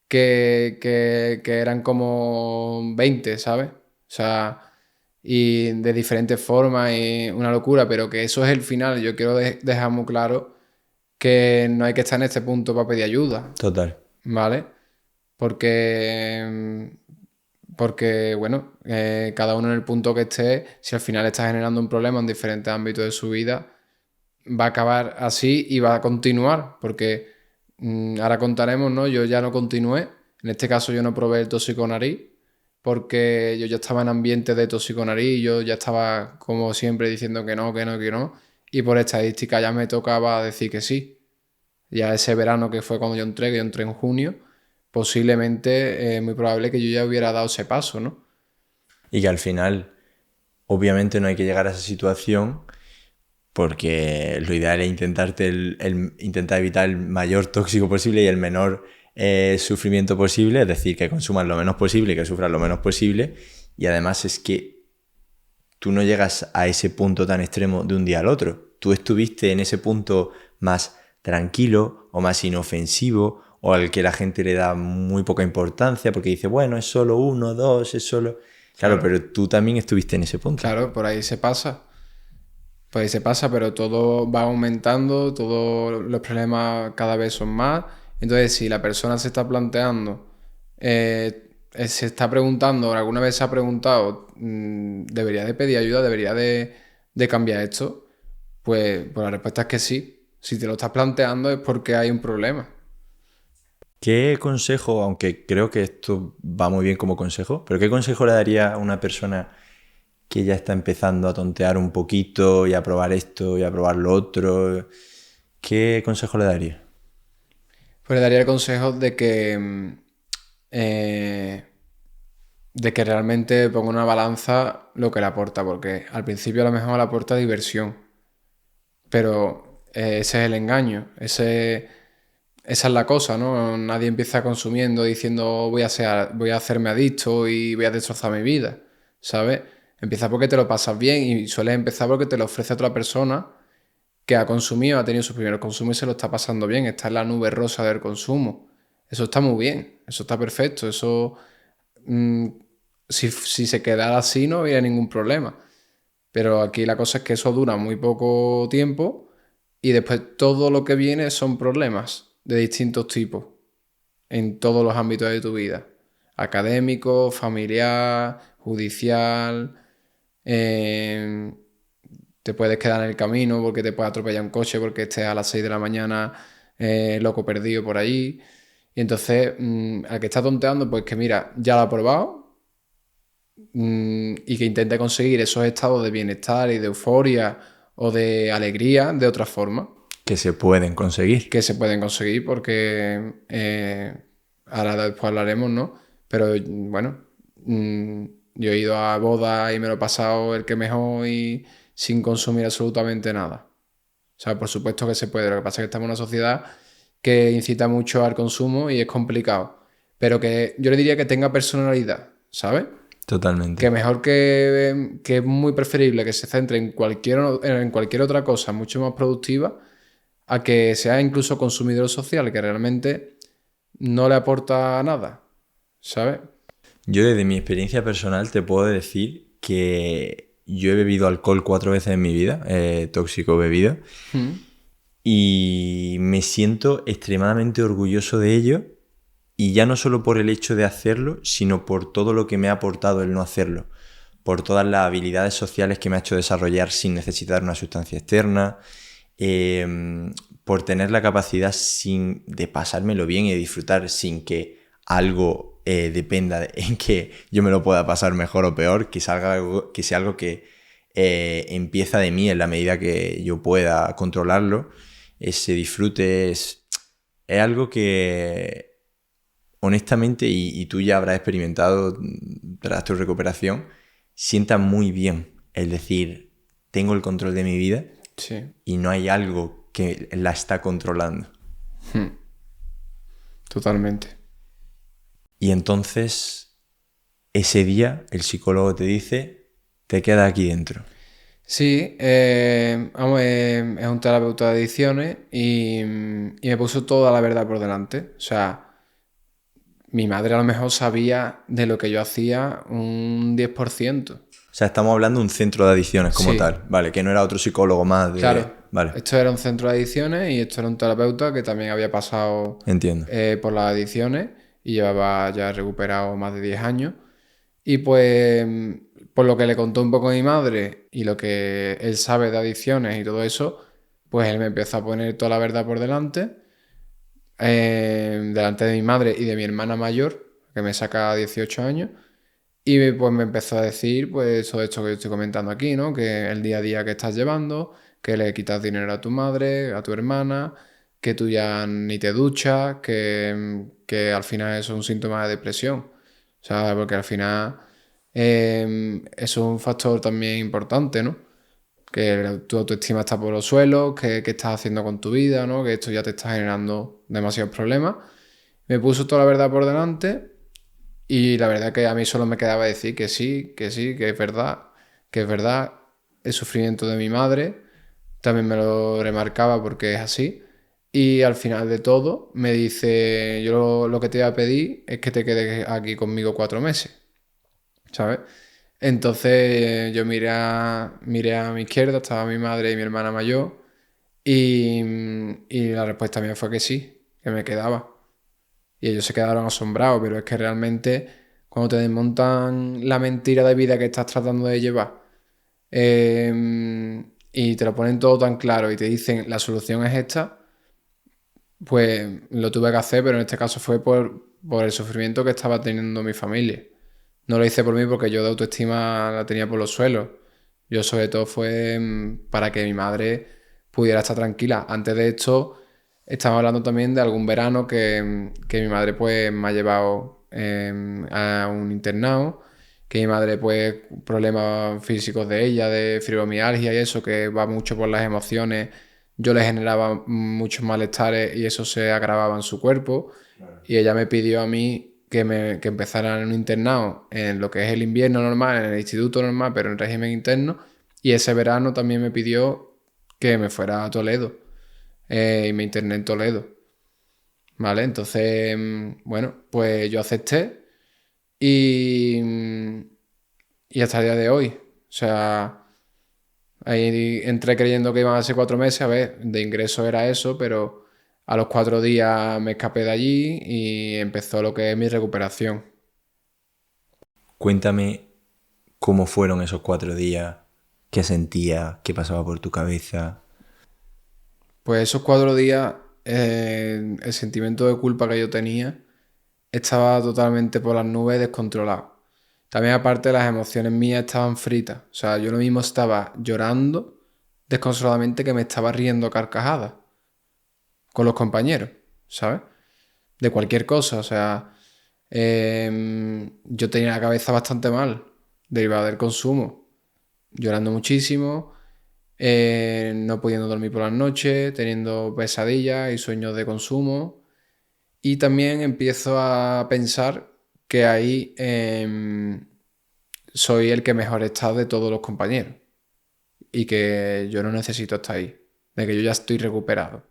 que eran como 20, ¿sabes? O sea, y de diferentes formas y una locura, pero que eso es el final. Yo quiero dejar muy claro que no hay que estar en este punto para pedir ayuda, Total. ¿vale? Porque bueno, cada uno en el punto que esté, si al final está generando un problema en diferentes ámbitos de su vida, va a acabar así y va a continuar, porque ahora contaremos, ¿no? Yo ya no continué, en este caso yo no probé el tóxico nariz, porque yo ya estaba en ambiente de tóxico nariz, yo ya estaba como siempre diciendo que no, que no, que no, y por estadística ya me tocaba decir que sí. Ya ese verano que fue cuando que yo entré en junio, posiblemente es muy probable que yo ya hubiera dado ese paso, ¿no? Y que al final, obviamente no hay que llegar a esa situación porque lo ideal es intentar evitar el mayor tóxico posible y el menor sufrimiento posible, es decir, que consuman lo menos posible y que sufran lo menos posible. Y además es que tú no llegas a ese punto tan extremo de un día al otro. Tú estuviste en ese punto más tranquilo o más inofensivo o al que la gente le da muy poca importancia porque dice, bueno, es solo uno, dos, es solo... Claro, pero tú también estuviste en ese punto. Claro, por ahí se pasa. Por ahí se pasa, pero todo va aumentando, todos los problemas cada vez son más. Entonces, si la persona se está planteando, se está preguntando, o alguna vez se ha preguntado, ¿debería de pedir ayuda? ¿Debería de cambiar esto? Pues la respuesta es que sí. Si te lo estás planteando es porque hay un problema. ¿Qué consejo, aunque creo que esto va muy bien como consejo, pero qué consejo le daría a una persona que ya está empezando a tontear un poquito y a probar esto y a probar lo otro? ¿Qué consejo le daría? Pues le daría el consejo de que realmente ponga una balanza lo que le aporta, porque al principio a lo mejor le aporta diversión, pero ese es el engaño, esa es la cosa, ¿no? Nadie empieza consumiendo diciendo voy a hacerme adicto y voy a destrozar mi vida, ¿sabes? Empieza porque te lo pasas bien y sueles empezar porque te lo ofrece otra persona que ha consumido, ha tenido sus primeros consumos y se lo está pasando bien, está en la nube rosa del consumo. Eso está muy bien, eso está perfecto, eso mm, si se quedara así no habría ningún problema. Pero aquí la cosa es que eso dura muy poco tiempo y después todo lo que viene son problemas de distintos tipos en todos los ámbitos de tu vida. Académico, familiar, judicial, eh, te puedes quedar en el camino porque te puede atropellar un coche porque estés a las 6 de la mañana loco perdido por allí. Y entonces, al que está tonteando, pues que mira, ya lo ha probado y que intente conseguir esos estados de bienestar y de euforia o de alegría de otra forma. Que se pueden conseguir. Que se pueden conseguir porque ahora después hablaremos, ¿no? Pero bueno, yo he ido a bodas y me lo he pasado el que mejor y sin consumir absolutamente nada. O sea, por supuesto que se puede. Lo que pasa es que estamos en una sociedad que incita mucho al consumo y es complicado. Pero que yo le diría que tenga personalidad, ¿sabes? Totalmente. Que mejor que es muy preferible que se centre en cualquier otra cosa mucho más productiva a que sea incluso consumidor social, que realmente no le aporta nada, ¿sabes? Yo desde mi experiencia personal te puedo decir que yo he bebido alcohol 4 veces en mi vida, tóxico bebido, y me siento extremadamente orgulloso de ello, y ya no solo por el hecho de hacerlo, sino por todo lo que me ha aportado el no hacerlo, por todas las habilidades sociales que me ha hecho desarrollar sin necesitar una sustancia externa, por tener la capacidad de pasármelo bien y de disfrutar sin que algo dependa en que yo me lo pueda pasar mejor o peor, que sea algo que empieza de mí en la medida que yo pueda controlarlo. Ese disfrute es algo que honestamente, y tú ya habrás experimentado tras tu recuperación, sienta muy bien el decir, tengo el control de mi vida. Sí. Y no hay algo que la está controlando. Totalmente. Y entonces, ese día, el psicólogo te dice, te queda aquí dentro. Sí, vamos, es un terapeuta de adicciones y me puso toda la verdad por delante. O sea, mi madre a lo mejor sabía de lo que yo hacía un 10%. O sea, estamos hablando de un centro de adicciones como Sí. tal, ¿vale? Que no era otro psicólogo más de... Claro, Vale, esto era un centro de adicciones y esto era un terapeuta que también había pasado entiendo. por las adicciones y llevaba ya recuperado más de 10 años. Y pues, por lo que le contó un poco a mi madre y lo que él sabe de adicciones y todo eso, pues él me empezó a poner toda la verdad por delante, delante de mi madre y de mi hermana mayor, que me saca 18 años. Y pues me empezó a decir pues todo esto que yo estoy comentando aquí, ¿no? Que el día a día que estás llevando, que le quitas dinero a tu madre, a tu hermana, que tú ya ni te duchas, que al final eso es un síntoma de depresión. O sea, porque al final eso es un factor también importante, ¿no? Que tu autoestima está por los suelos, que estás haciendo con tu vida, ¿no? Que esto ya te está generando demasiados problemas. Me puso toda la verdad por delante. Y la verdad que a mí solo me quedaba decir que sí, que es verdad, que es verdad, el sufrimiento de mi madre también me lo remarcaba porque es así. Y al final de todo me dice, yo lo que te voy a pedir es que te quedes aquí conmigo 4 meses, ¿sabes? Entonces yo miré a mi izquierda, estaba mi madre y mi hermana mayor, y la respuesta mía fue que sí, que me quedaba. Y ellos se quedaron asombrados, pero es que realmente cuando te desmontan la mentira de vida que estás tratando de llevar, y te lo ponen todo tan claro y te dicen la solución es esta, pues lo tuve que hacer, pero en este caso fue por el sufrimiento que estaba teniendo mi familia. No lo hice por mí porque yo de autoestima la tenía por los suelos. Yo sobre todo fue para que mi madre pudiera estar tranquila. Antes de esto, estamos hablando también de algún verano que mi madre pues me ha llevado a un internado, que mi madre pues problemas físicos de ella, de fibromialgia y eso, que va mucho por las emociones, yo le generaba muchos malestares y eso se agravaba en su cuerpo. Y ella me pidió a mí que empezara en un internado en lo que es el invierno normal, en el instituto normal, pero en régimen interno. Y ese verano también me pidió que me fuera a Toledo, y me interné en Toledo. ¿Vale? Entonces, bueno, pues yo acepté y, y hasta el día de hoy. O sea, ahí entré creyendo que iban a ser 4 meses, a ver, de ingreso era eso, pero a los 4 días me escapé de allí y empezó lo que es mi recuperación. Cuéntame cómo fueron esos 4 días, qué sentías, qué pasaba por tu cabeza. Pues esos 4 días, el sentimiento de culpa que yo tenía estaba totalmente por las nubes, descontrolado. También aparte las emociones mías estaban fritas. O sea, yo lo mismo estaba llorando desconsoladamente que me estaba riendo a carcajadas con los compañeros, ¿sabes? De cualquier cosa. O sea, yo tenía la cabeza bastante mal, derivada del consumo, llorando muchísimo, no pudiendo dormir por las noches, teniendo pesadillas y sueños de consumo. Y también empiezo a pensar que ahí soy el que mejor está de todos los compañeros y que yo no necesito estar ahí, de que yo ya estoy recuperado.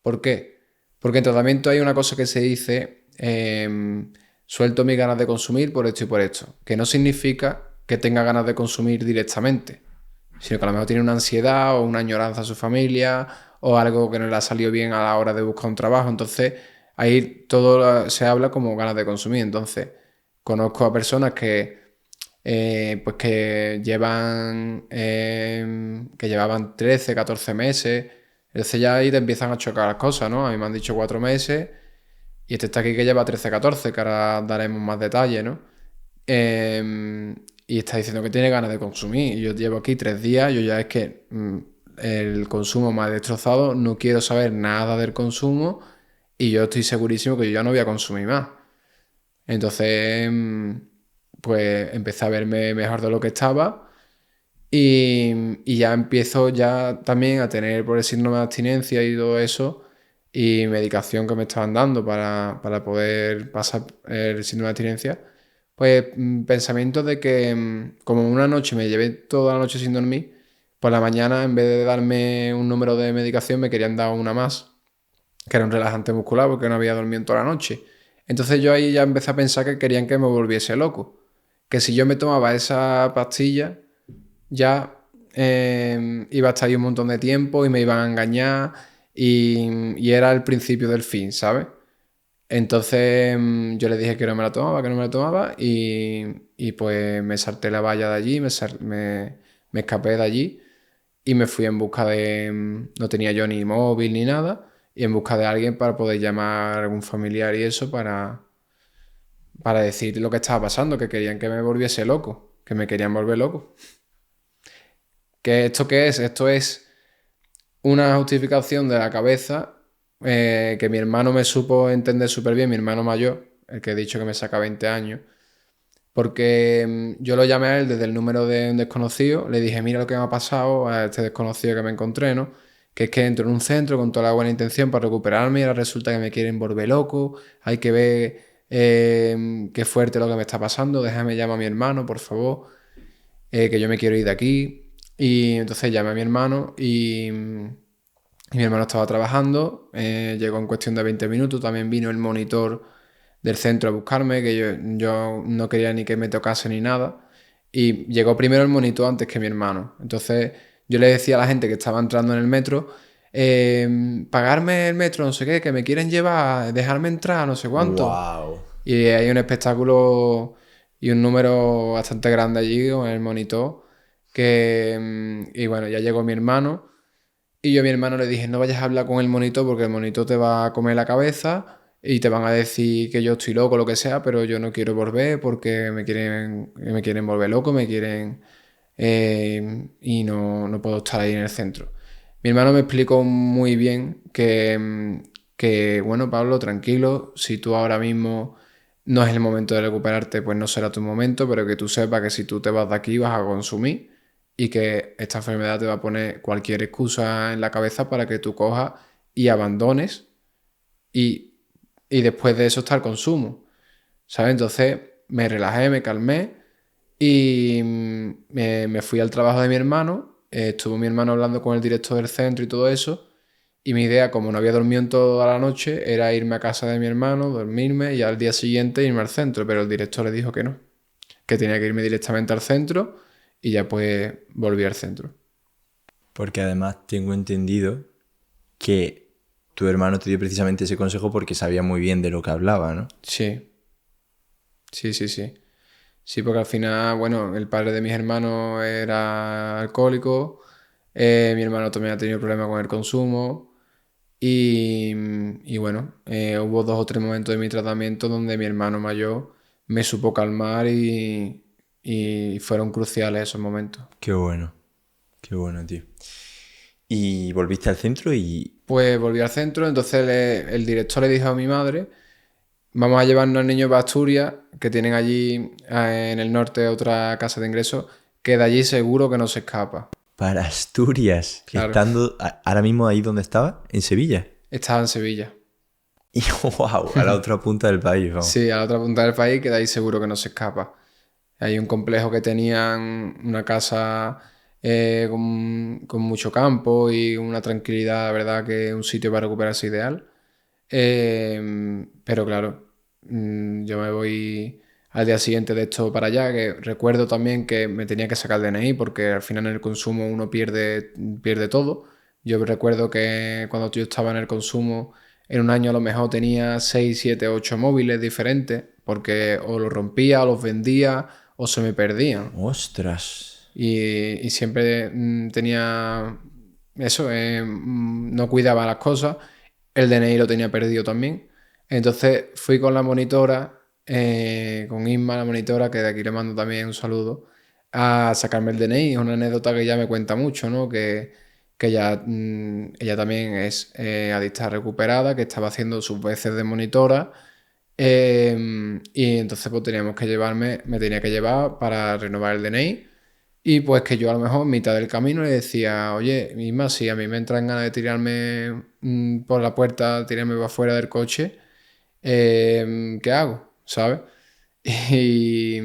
¿Por qué? Porque en tratamiento hay una cosa que se dice, suelto mis ganas de consumir por esto y por esto, que no significa que tenga ganas de consumir directamente, sino que a lo mejor tiene una ansiedad o una añoranza a su familia o algo que no le ha salido bien a la hora de buscar un trabajo. Entonces ahí todo se habla como ganas de consumir. Entonces conozco a personas pues que llevaban 13, 14 meses. Entonces ya ahí te empiezan a chocar las cosas, ¿no? A mí me han dicho 4 meses y este está aquí que lleva 13, 14, que ahora daremos más detalle, ¿no? Y está diciendo que tiene ganas de consumir. Y yo llevo aquí 3 días, yo ya es que el consumo me ha destrozado, no quiero saber nada del consumo y yo estoy segurísimo que yo ya no voy a consumir más. Entonces, pues empecé a verme mejor de lo que estaba y ya empiezo ya también a tener por el síndrome de abstinencia y todo eso y medicación que me estaban dando para poder pasar el síndrome de abstinencia. Pues pensamientos de que como una noche me llevé toda la noche sin dormir, por la mañana en vez de darme un número de medicación me querían dar una más, que era un relajante muscular porque no había dormido en toda la noche. Entonces yo ahí ya empecé a pensar que querían que me volviese loco, que si yo me tomaba esa pastilla ya iba a estar ahí un montón de tiempo y me iban a engañar y era el principio del fin, ¿sabes? Entonces yo le dije que no me la tomaba, que no me la tomaba y pues me salté la valla de allí, me escapé de allí y me fui en busca de... no tenía yo ni móvil ni nada y en busca de alguien para poder llamar a algún familiar y eso para decir lo que estaba pasando, que querían que me volviese loco, que me querían volver loco. ¿Que esto qué es? Esto es una justificación de la cabeza que mi hermano me supo entender súper bien, mi hermano mayor, el que he dicho que me saca 20 años, porque yo lo llamé a él desde el número de un desconocido, le dije, mira lo que me ha pasado a este desconocido que me encontré, ¿no? Que es que entro en un centro con toda la buena intención para recuperarme y ahora resulta que me quieren volver loco, hay que ver qué fuerte lo que me está pasando, déjame llamar a mi hermano, por favor. que yo me quiero ir de aquí. Y entonces llamé a mi hermano y mi hermano estaba trabajando, llegó en cuestión de 20 minutos, también vino el monitor del centro a buscarme, que yo no quería ni que me tocase ni nada. Y llegó primero el monitor antes que mi hermano. Entonces yo le decía a la gente que estaba entrando en el metro, pagarme el metro, no sé qué, que me quieren llevar, dejarme entrar, no sé cuánto. ¡Wow! Y hay un espectáculo y un número bastante grande allí con el monitor. Y bueno, ya llegó mi hermano. Y yo a mi hermano le dije, no vayas a hablar con el monitor porque el monitor te va a comer la cabeza y te van a decir que yo estoy loco o lo que sea, pero yo no quiero volver porque me quieren volver loco, me quieren... y no puedo estar ahí en el centro. Mi hermano me explicó muy bien que, bueno, Pablo, tranquilo, si tú ahora mismo no es el momento de recuperarte, pues no será tu momento, pero que tú sepas que si tú te vas de aquí vas a consumir y que esta enfermedad te va a poner cualquier excusa en la cabeza para que tú cojas y abandones y, y después de eso está el consumo, ¿sabes? Entonces me relajé, me calmé y me fui al trabajo de mi hermano, estuvo mi hermano hablando con el director del centro y todo eso, y mi idea, como no había dormido en toda la noche, era irme a casa de mi hermano, dormirme y al día siguiente irme al centro, pero el director le dijo que no, que tenía que irme directamente al centro y ya pues volví al centro. Porque además tengo entendido que tu hermano te dio precisamente ese consejo porque sabía muy bien de lo que hablaba, ¿no? Sí, sí, sí, sí. Sí, porque al final, bueno, el padre de mis hermanos era alcohólico, mi hermano también ha tenido problemas con el consumo y bueno, hubo 2 o 3 momentos de mi tratamiento donde mi hermano mayor me supo calmar y fueron cruciales esos momentos. Qué bueno, tío. Y volviste al centro y... Pues volví al centro, entonces el director le dijo a mi madre, vamos a llevarnos al niño para Asturias, que tienen allí en el norte otra casa de ingresos, que de allí seguro que no se escapa. Para Asturias, Claro, estando ahora mismo ahí donde estaba, en Sevilla. estaba en Sevilla. Y wow, a la otra punta del país, vamos. Sí, a la otra punta del país, que de ahí seguro que no se escapa. Hay un complejo que tenían una casa con mucho campo y una tranquilidad, la verdad que es un sitio para recuperarse ideal. Pero claro, yo me voy al día siguiente de esto para allá, que recuerdo también que me tenía que sacar el DNI porque al final en el consumo uno pierde todo. Yo recuerdo que cuando yo estaba en el consumo, en un año a lo mejor tenía 6 7 8 móviles diferentes porque o los rompía, o los vendía o se me perdían. Ostras. Y siempre tenía eso, no cuidaba las cosas. El DNI lo tenía perdido también. Entonces fui con la monitora, con Isma, la monitora, que de aquí le mando también un saludo, a sacarme el DNI. Es una anécdota que ella me cuenta mucho, ¿no? Que ella también es adicta recuperada, que estaba haciendo sus veces de monitora. Y entonces pues me tenía que llevar para renovar el DNI. Y pues que yo a lo mejor en mitad del camino le decía, oye, Isma, si a mí me entran ganas de tirarme por la puerta, tirarme para afuera del coche, ¿qué hago? ¿Sabes? Y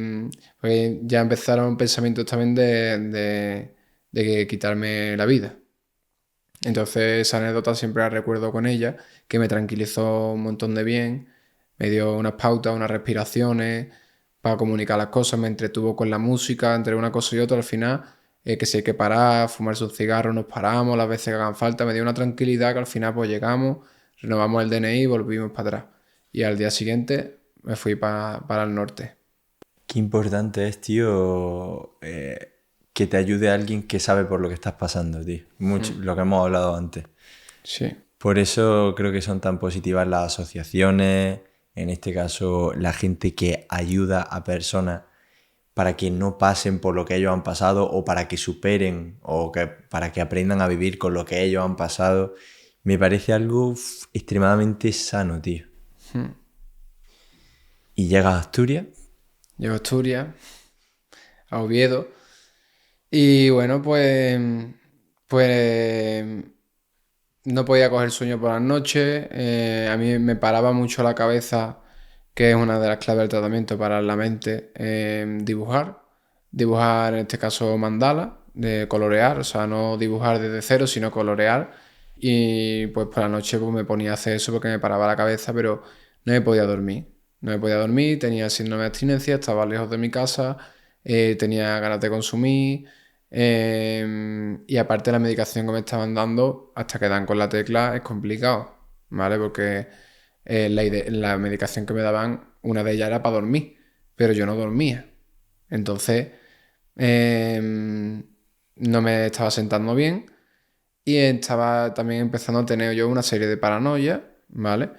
pues ya empezaron pensamientos también de quitarme la vida. Entonces esa anécdota siempre la recuerdo con ella, que me tranquilizó un montón de bien, me dio unas pautas, unas respiraciones para comunicar las cosas, me entretuvo con la música, entre una cosa y otra, al final, que si hay que parar, fumarse un cigarro, nos paramos las veces que hagan falta, me dio una tranquilidad que al final pues llegamos, renovamos el DNI y volvimos para atrás. Y al día siguiente me fui para el norte. Qué importante es, tío, que te ayude alguien que sabe por lo que estás pasando, tío. Mucho, lo que hemos hablado antes. Sí, Por eso creo que son tan positivas las asociaciones, en este caso la gente que ayuda a personas para que no pasen por lo que ellos han pasado o para que superen o para que aprendan a vivir con lo que ellos han pasado. Me parece algo extremadamente sano, tío. Y llegas a Asturias. llego a Asturias, a Oviedo, y bueno, pues no podía coger sueño por las noches, a mí me paraba mucho la cabeza, que es una de las claves del tratamiento para la mente, dibujar. dibujar, en este caso, mandala, de colorear, o sea, no dibujar desde cero, sino colorear. Y pues por la noche pues, me ponía a hacer eso porque me paraba la cabeza, pero no me podía dormir. No me podía dormir, tenía síndrome de abstinencia, estaba lejos de mi casa, tenía ganas de consumir. Y aparte la medicación que me estaban dando, hasta que dan con la tecla, es complicado, ¿vale? Porque la medicación que me daban, una de ellas era para dormir, pero yo no dormía. Entonces, no me estaba sentando bien y estaba también empezando a tener yo una serie de paranoia, ¿vale?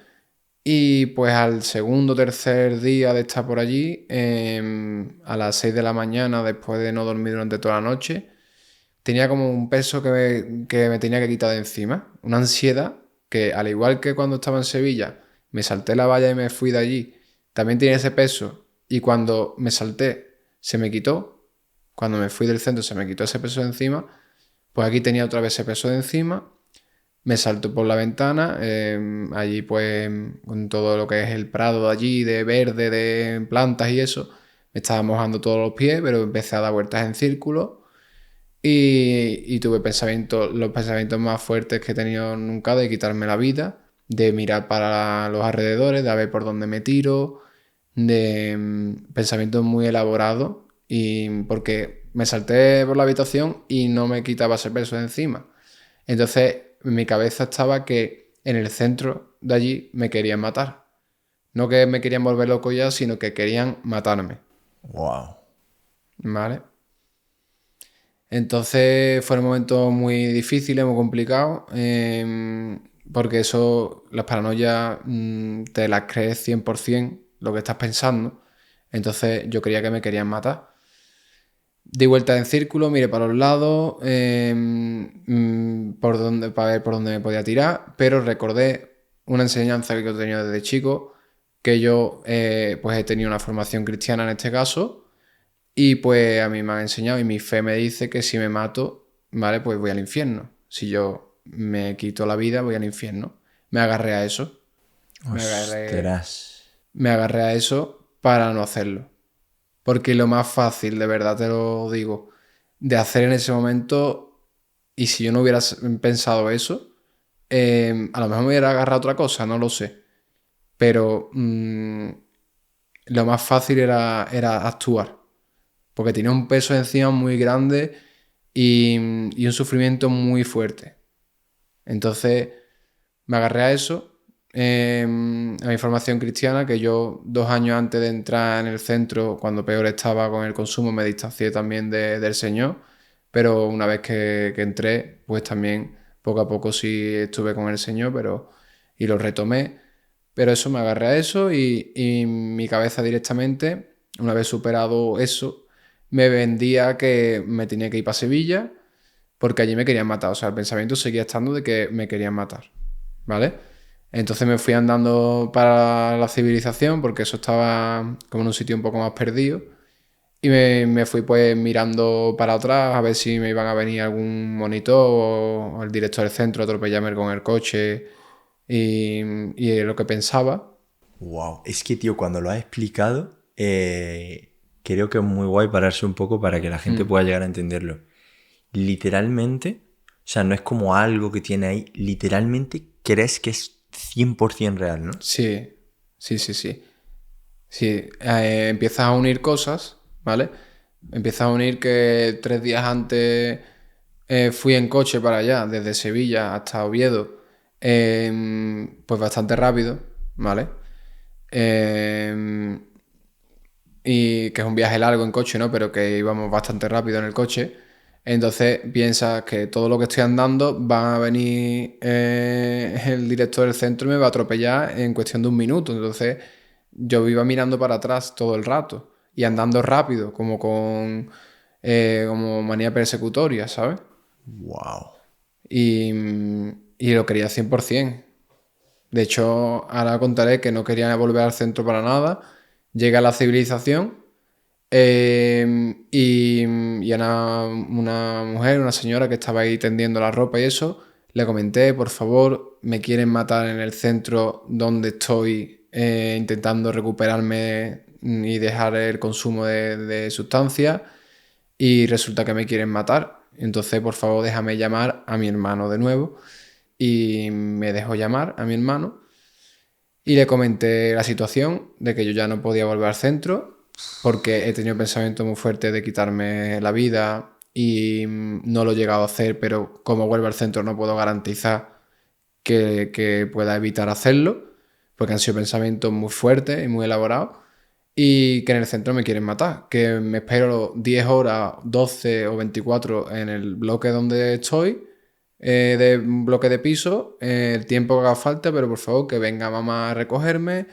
Y pues al segundo o tercer día de estar por allí, a las 6 de la mañana, después de no dormir durante toda la noche, tenía como un peso que me tenía que quitar de encima, una ansiedad que al igual que cuando estaba en Sevilla, me salté la valla y me fui de allí, también tenía ese peso y cuando me salté se me quitó, cuando me fui del centro se me quitó ese peso de encima, pues aquí tenía otra vez ese peso de encima, me salto por la ventana, allí pues con todo lo que es el prado de allí, de verde, de plantas y eso, me estaba mojando todos los pies, pero empecé a dar vueltas en círculo y tuve los pensamientos más fuertes que he tenido nunca de quitarme la vida, de mirar para los alrededores, de a ver por dónde me tiro, de pensamientos muy elaborados y porque me salté por la habitación y no me quitaba ese peso de encima. Entonces, en mi cabeza estaba que en el centro de allí me querían matar. No que me querían volver loco ya, sino que querían matarme. Wow. ¿Vale? Entonces fueron momentos muy difíciles, muy complicados, porque eso, las paranoias, te las crees 100% lo que estás pensando. Entonces yo creía que me querían matar. Di vueltas en círculo, miré para los lados, para ver por dónde me podía tirar, pero recordé una enseñanza que yo tenía desde chico, que yo pues he tenido una formación cristiana en este caso, y pues a mí me han enseñado y mi fe me dice que si me mato, ¿vale? Pues voy al infierno. Si yo me quito la vida, voy al infierno. Me agarré a eso. Ostras. Me agarré a eso para no hacerlo. Porque lo más fácil, de verdad te lo digo, de hacer en ese momento, y si yo no hubiera pensado eso, a lo mejor me hubiera agarrado a otra cosa, no lo sé. Pero lo más fácil era actuar. Porque tenía un peso encima muy grande y un sufrimiento muy fuerte. Entonces me agarré a eso, a mi formación cristiana, que yo 2 años antes de entrar en el centro, cuando peor estaba con el consumo, me distancié también del Señor, pero una vez que entré, pues también poco a poco sí estuve con el Señor, y lo retomé, pero eso me agarré a eso y mi cabeza directamente, una vez superado eso, me vendía que me tenía que ir para Sevilla porque allí me querían matar, o sea, el pensamiento seguía estando de que me querían matar. ¿Vale? Entonces me fui andando para la civilización porque eso estaba como en un sitio un poco más perdido y me fui pues mirando para atrás a ver si me iban a venir algún monitor o el director del centro a atropellarme con el coche y lo que pensaba. Wow. Es que, tío, cuando lo has explicado, creo que es muy guay pararse un poco para que la gente pueda llegar a entenderlo. Literalmente, o sea, no es como algo que tiene ahí, literalmente crees que es 100% real, ¿no? Sí, sí, sí, sí. Sí, empiezas a unir cosas, ¿vale? Empiezas a unir que 3 días antes fui en coche para allá, desde Sevilla hasta Oviedo, pues bastante rápido, ¿vale? Eh, y que es un viaje largo en coche, ¿no? Pero que íbamos bastante rápido en el coche. Entonces piensas que todo lo que estoy andando va a venir el director del centro y me va a atropellar en cuestión de un minuto. Entonces yo iba mirando para atrás todo el rato y andando rápido, como manía persecutoria, ¿sabes? Wow. Y lo quería 100%. De hecho, ahora contaré que no quería volver al centro para nada. Llegué a la civilización y a una mujer, una señora que estaba ahí tendiendo la ropa y eso, le comenté, por favor, me quieren matar en el centro donde estoy intentando recuperarme y dejar el consumo de sustancias. y resulta que me quieren matar. Entonces, por favor, déjame llamar a mi hermano de nuevo. Y me dejó llamar a mi hermano y le comenté la situación de que yo ya no podía volver al centro porque he tenido pensamientos muy fuertes de quitarme la vida y no lo he llegado a hacer, pero como vuelvo al centro no puedo garantizar que pueda evitar hacerlo, porque han sido pensamientos muy fuertes y muy elaborados, y que en el centro me quieren matar, que me espero 10 horas, 12 o 24 en el bloque donde estoy, de un bloque de piso, el tiempo que haga falta, pero por favor que venga mamá a recogerme,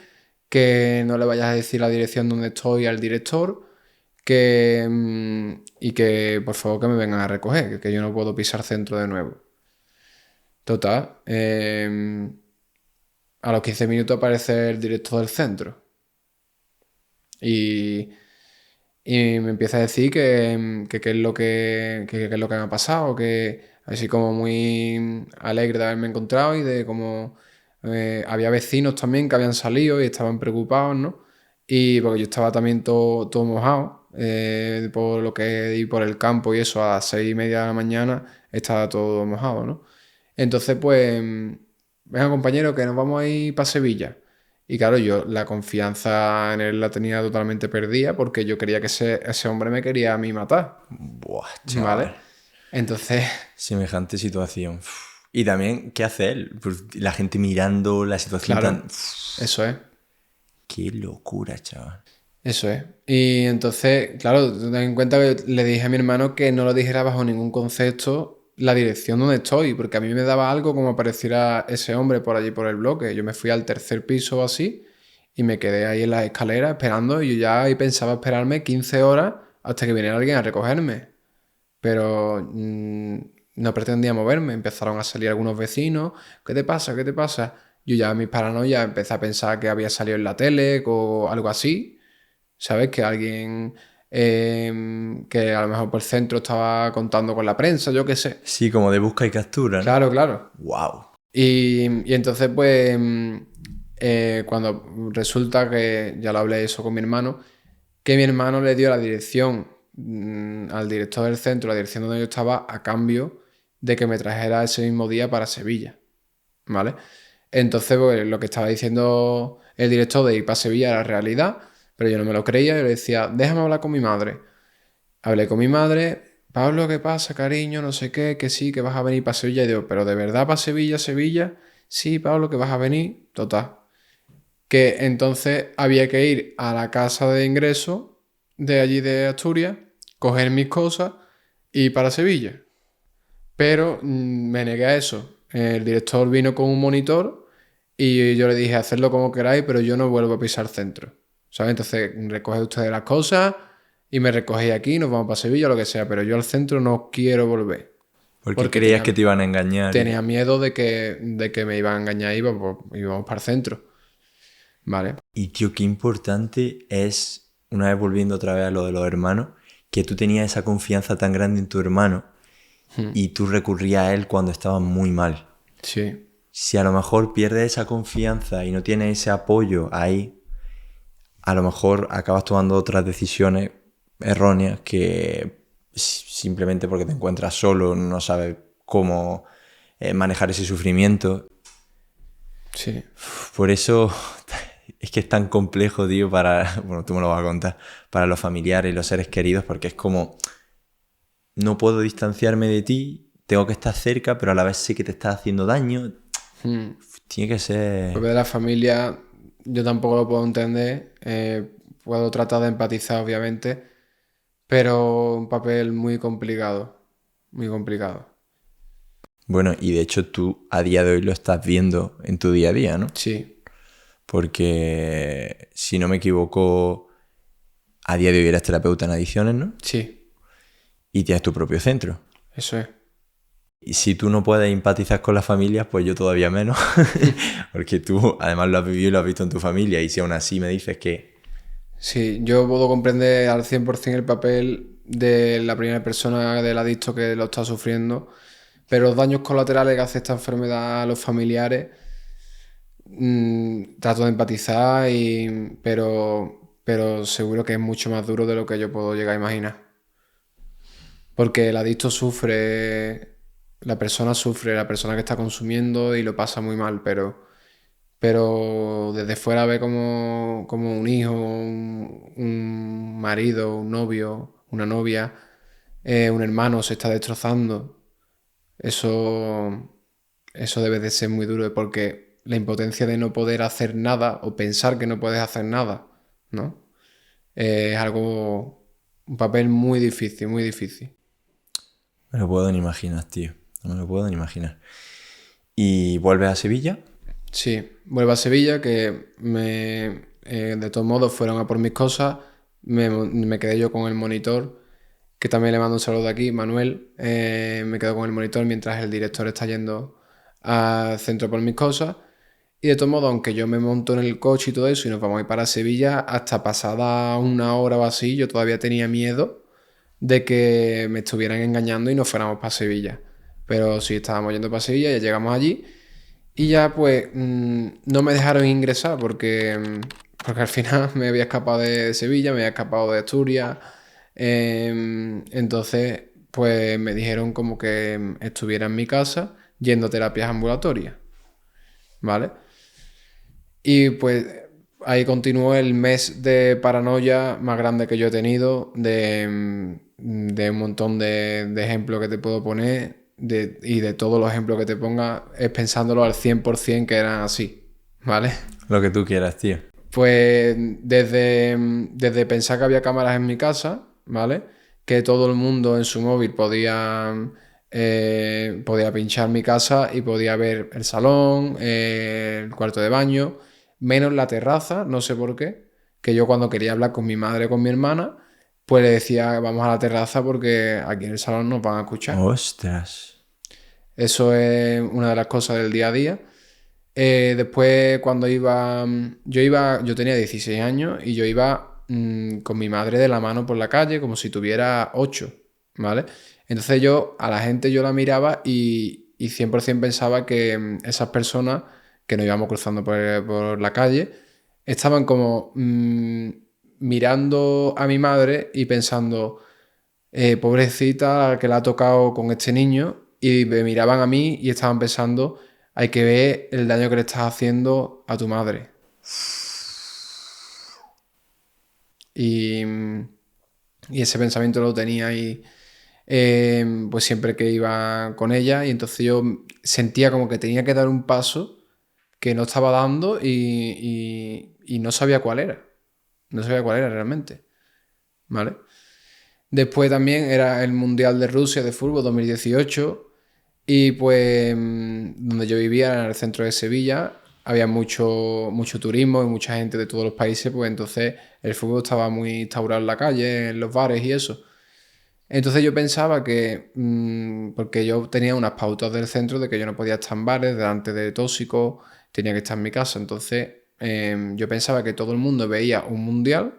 que no le vayas a decir la dirección donde estoy al director, y que por favor que me vengan a recoger, que yo no puedo pisar centro de nuevo. Total, a los 15 minutos aparece el director del centro y, y me empieza a decir que qué es lo que es lo que me ha pasado, que así como muy alegre de haberme encontrado y de cómo había vecinos también que habían salido y estaban preocupados, ¿no? Y porque yo estaba también todo mojado, por lo que di por el campo y eso, a las 6:30 de la mañana estaba todo mojado, ¿no? Entonces, pues, venga compañero, que nos vamos a ir para Sevilla. Y claro, yo la confianza en él la tenía totalmente perdida porque yo quería que ese hombre me quería a mí matar, Buah, ¿vale? chaval. Entonces, Semejante situación. Y también, ¿qué hace él? Pues la gente mirando la situación claro, tan... eso es, Qué locura, chaval. eso es. Y entonces, claro, ten en cuenta que le dije a mi hermano que no lo dijera bajo ningún concepto la dirección donde estoy, porque a mí me daba algo como apareciera ese hombre por allí por el bloque. Yo me fui al tercer piso o así y me quedé ahí en las escaleras esperando y yo ya ahí pensaba esperarme 15 horas hasta que viniera alguien a recogerme. Pero no pretendía moverme. Empezaron a salir algunos vecinos. ¿Qué te pasa? ¿Qué te pasa? Yo ya en mis paranoia empecé a pensar que había salido en la tele o algo así. ¿Sabes? Que alguien que a lo mejor por el centro estaba contando con la prensa, yo qué sé. Sí, como de busca y captura, ¿no? Claro, claro. Wow. Y entonces, pues, cuando resulta que, ya lo hablé eso con mi hermano, que mi hermano le dio la dirección al director del centro, la dirección donde yo estaba, a cambio de que me trajera ese mismo día para Sevilla, ¿vale? Entonces, pues, lo que estaba diciendo el director de ir para Sevilla era realidad, pero yo no me lo creía, yo le decía, déjame hablar con mi madre. Hablé con mi madre, Pablo, ¿qué pasa, cariño? No sé qué, que sí, que vas a venir para Sevilla. Y digo, ¿pero de verdad para Sevilla, Sevilla? Sí, Pablo, que vas a venir. Total. Que entonces había que ir a la casa de ingreso de allí de Asturias, coger mis cosas y ir para Sevilla. Pero me negué a eso. El director vino con un monitor y yo le dije, hacedlo como queráis, pero yo no vuelvo a pisar centro. ¿Sabes? Entonces, recoge ustedes las cosas y me recogéis aquí, nos vamos para Sevilla o lo que sea, pero yo al centro no quiero volver. ¿Por qué Porque creías que te iban a engañar? tenía miedo de que me iban a engañar y íbamos para el centro. Vale. Y tío, qué importante es, una vez volviendo otra vez a lo de los hermanos, que tú tenías esa confianza tan grande en tu hermano y tú recurrías a él cuando estabas muy mal. Sí. Si a lo mejor pierdes esa confianza y no tienes ese apoyo ahí, a lo mejor acabas tomando otras decisiones erróneas que simplemente porque te encuentras solo, no sabes cómo manejar ese sufrimiento. Sí. Por eso es que es tan complejo, tío, para, bueno, tú me lo vas a contar, para los familiares y los seres queridos, porque es como, no puedo distanciarme de ti, tengo que estar cerca, pero a la vez sé que te estás haciendo daño. Tiene que ser... Porque de la familia yo tampoco lo puedo entender. Puedo tratar de empatizar, obviamente, pero un papel muy complicado. Muy complicado. Bueno, y de hecho tú a día de hoy lo estás viendo en tu día a día, ¿no? Sí, Porque, si no me equivoco, a día de hoy eres terapeuta en adicciones, ¿no? sí, Y tienes tu propio centro. eso es. Y si tú no puedes empatizar con las familias, pues yo todavía menos. Porque tú además lo has vivido y lo has visto en tu familia. Y si aún así me dices que... Sí, yo puedo comprender al 100% el papel de la primera persona del adicto que lo está sufriendo, pero los daños colaterales que hace esta enfermedad a los familiares, trato de empatizar, pero seguro que es mucho más duro de lo que yo puedo llegar a imaginar. Porque el adicto sufre, la persona que está consumiendo y lo pasa muy mal, pero desde fuera ve como un hijo, un marido, un novio, una novia, un hermano se está destrozando. Eso, eso debe de ser muy duro porque la impotencia de no poder hacer nada o pensar que no puedes hacer nada, ¿no? Es algo, un papel muy difícil, muy difícil. Me lo puedo ni imaginar, tío. No me lo puedo ni imaginar. ¿Y vuelves a Sevilla? Sí, vuelvo a Sevilla, de todos modos fueron a por mis cosas, me quedé yo con el monitor, que también le mando un saludo aquí, Manuel, me quedo con el monitor mientras el director está yendo al centro por mis cosas, y de todos modos, aunque yo me monto en el coche y todo eso y nos vamos a ir para Sevilla, hasta pasada una hora o así, yo todavía tenía miedo de que me estuvieran engañando y nos fuéramos para Sevilla. Pero sí, estábamos yendo para Sevilla, ya llegamos allí. Y ya pues no me dejaron ingresar porque al final me había escapado de Sevilla, me había escapado de Asturias. Entonces pues me dijeron como que estuviera en mi casa yendo a terapias ambulatorias, ¿vale? Y pues ahí continuó el mes de paranoia más grande que yo he tenido, de un montón de ejemplos que te puedo poner, y de todos los ejemplos que te ponga, es pensándolo al 100% que eran así, ¿vale? Lo que tú quieras, tío. Pues desde pensar que había cámaras en mi casa, ¿vale? Que todo el mundo en su móvil podía pinchar mi casa y podía ver el salón, el cuarto de baño, menos la terraza, no sé por qué, que yo cuando quería hablar con mi madre o con mi hermana, pues le decía vamos a la terraza porque aquí en el salón nos van a escuchar. Ostras. Eso es una de las cosas del día a día. Después cuando yo tenía 16 años y yo iba con mi madre de la mano por la calle como si tuviera 8, ¿vale? Entonces a la gente yo la miraba y 100% pensaba que esas personas que nos íbamos cruzando por la calle estaban como mirando a mi madre y pensando, pobrecita que la ha tocado con este niño, y me miraban a mí y estaban pensando, hay que ver el daño que le estás haciendo a tu madre. Y, y ese pensamiento lo tenía ahí pues siempre que iba con ella, y entonces yo sentía como que tenía que dar un paso que no estaba dando y no sabía cuál era. No sabía cuál era realmente. ¿Vale? Después también era el Mundial de Rusia de fútbol 2018 y pues donde yo vivía, en el centro de Sevilla, había mucho turismo y mucha gente de todos los países, pues entonces el fútbol estaba muy instaurado en la calle, en los bares y eso. Entonces yo pensaba que, porque yo tenía unas pautas del centro de que yo no podía estar en bares delante de tóxicos, tenía que estar en mi casa, entonces yo pensaba que todo el mundo veía un mundial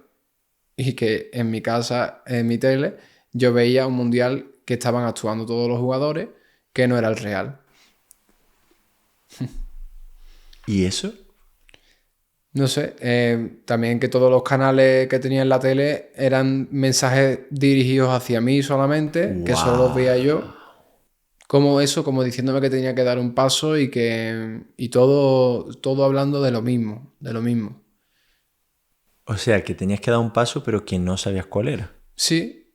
y que en mi casa, en mi tele, yo veía un mundial que estaban actuando todos los jugadores, que no era el real. ¿Y eso? No sé, también que todos los canales que tenía en la tele eran mensajes dirigidos hacia mí solamente, que solo los veía yo. Como eso, como diciéndome que tenía que dar un paso y todo hablando de lo mismo, de lo mismo. O sea, que tenías que dar un paso, pero que no sabías cuál era. Sí,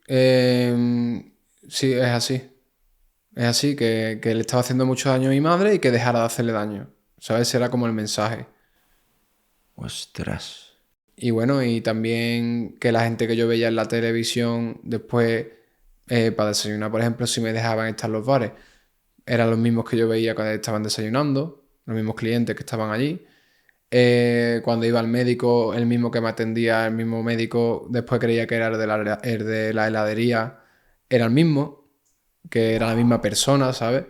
sí, es así. Es así, que le estaba haciendo mucho daño a mi madre y que dejara de hacerle daño. ¿Sabes? Era como el mensaje. Ostras. Y bueno, y también que la gente que yo veía en la televisión después, para desayunar, por ejemplo, si me dejaban estar en los bares, eran los mismos que yo veía cuando estaban desayunando, los mismos clientes que estaban allí. Cuando iba al médico, el mismo que me atendía, el mismo médico, después creía que era el de la heladería, era el mismo, que era la misma persona, ¿sabes?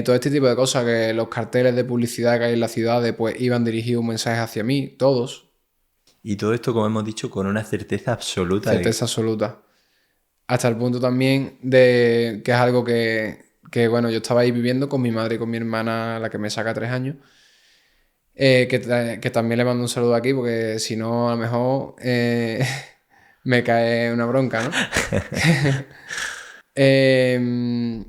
Todo este tipo de cosas, que los carteles de publicidad que hay en las ciudades pues iban dirigidos un mensaje hacia mí, todos, Y todo esto, como hemos dicho, con una certeza absoluta certeza absoluta. Hasta el punto también de que es algo bueno, yo estaba ahí viviendo con mi madre y con mi hermana, la que me saca 3 años, que también le mando un saludo aquí, porque si no, a lo mejor me cae una bronca, ¿no? Em,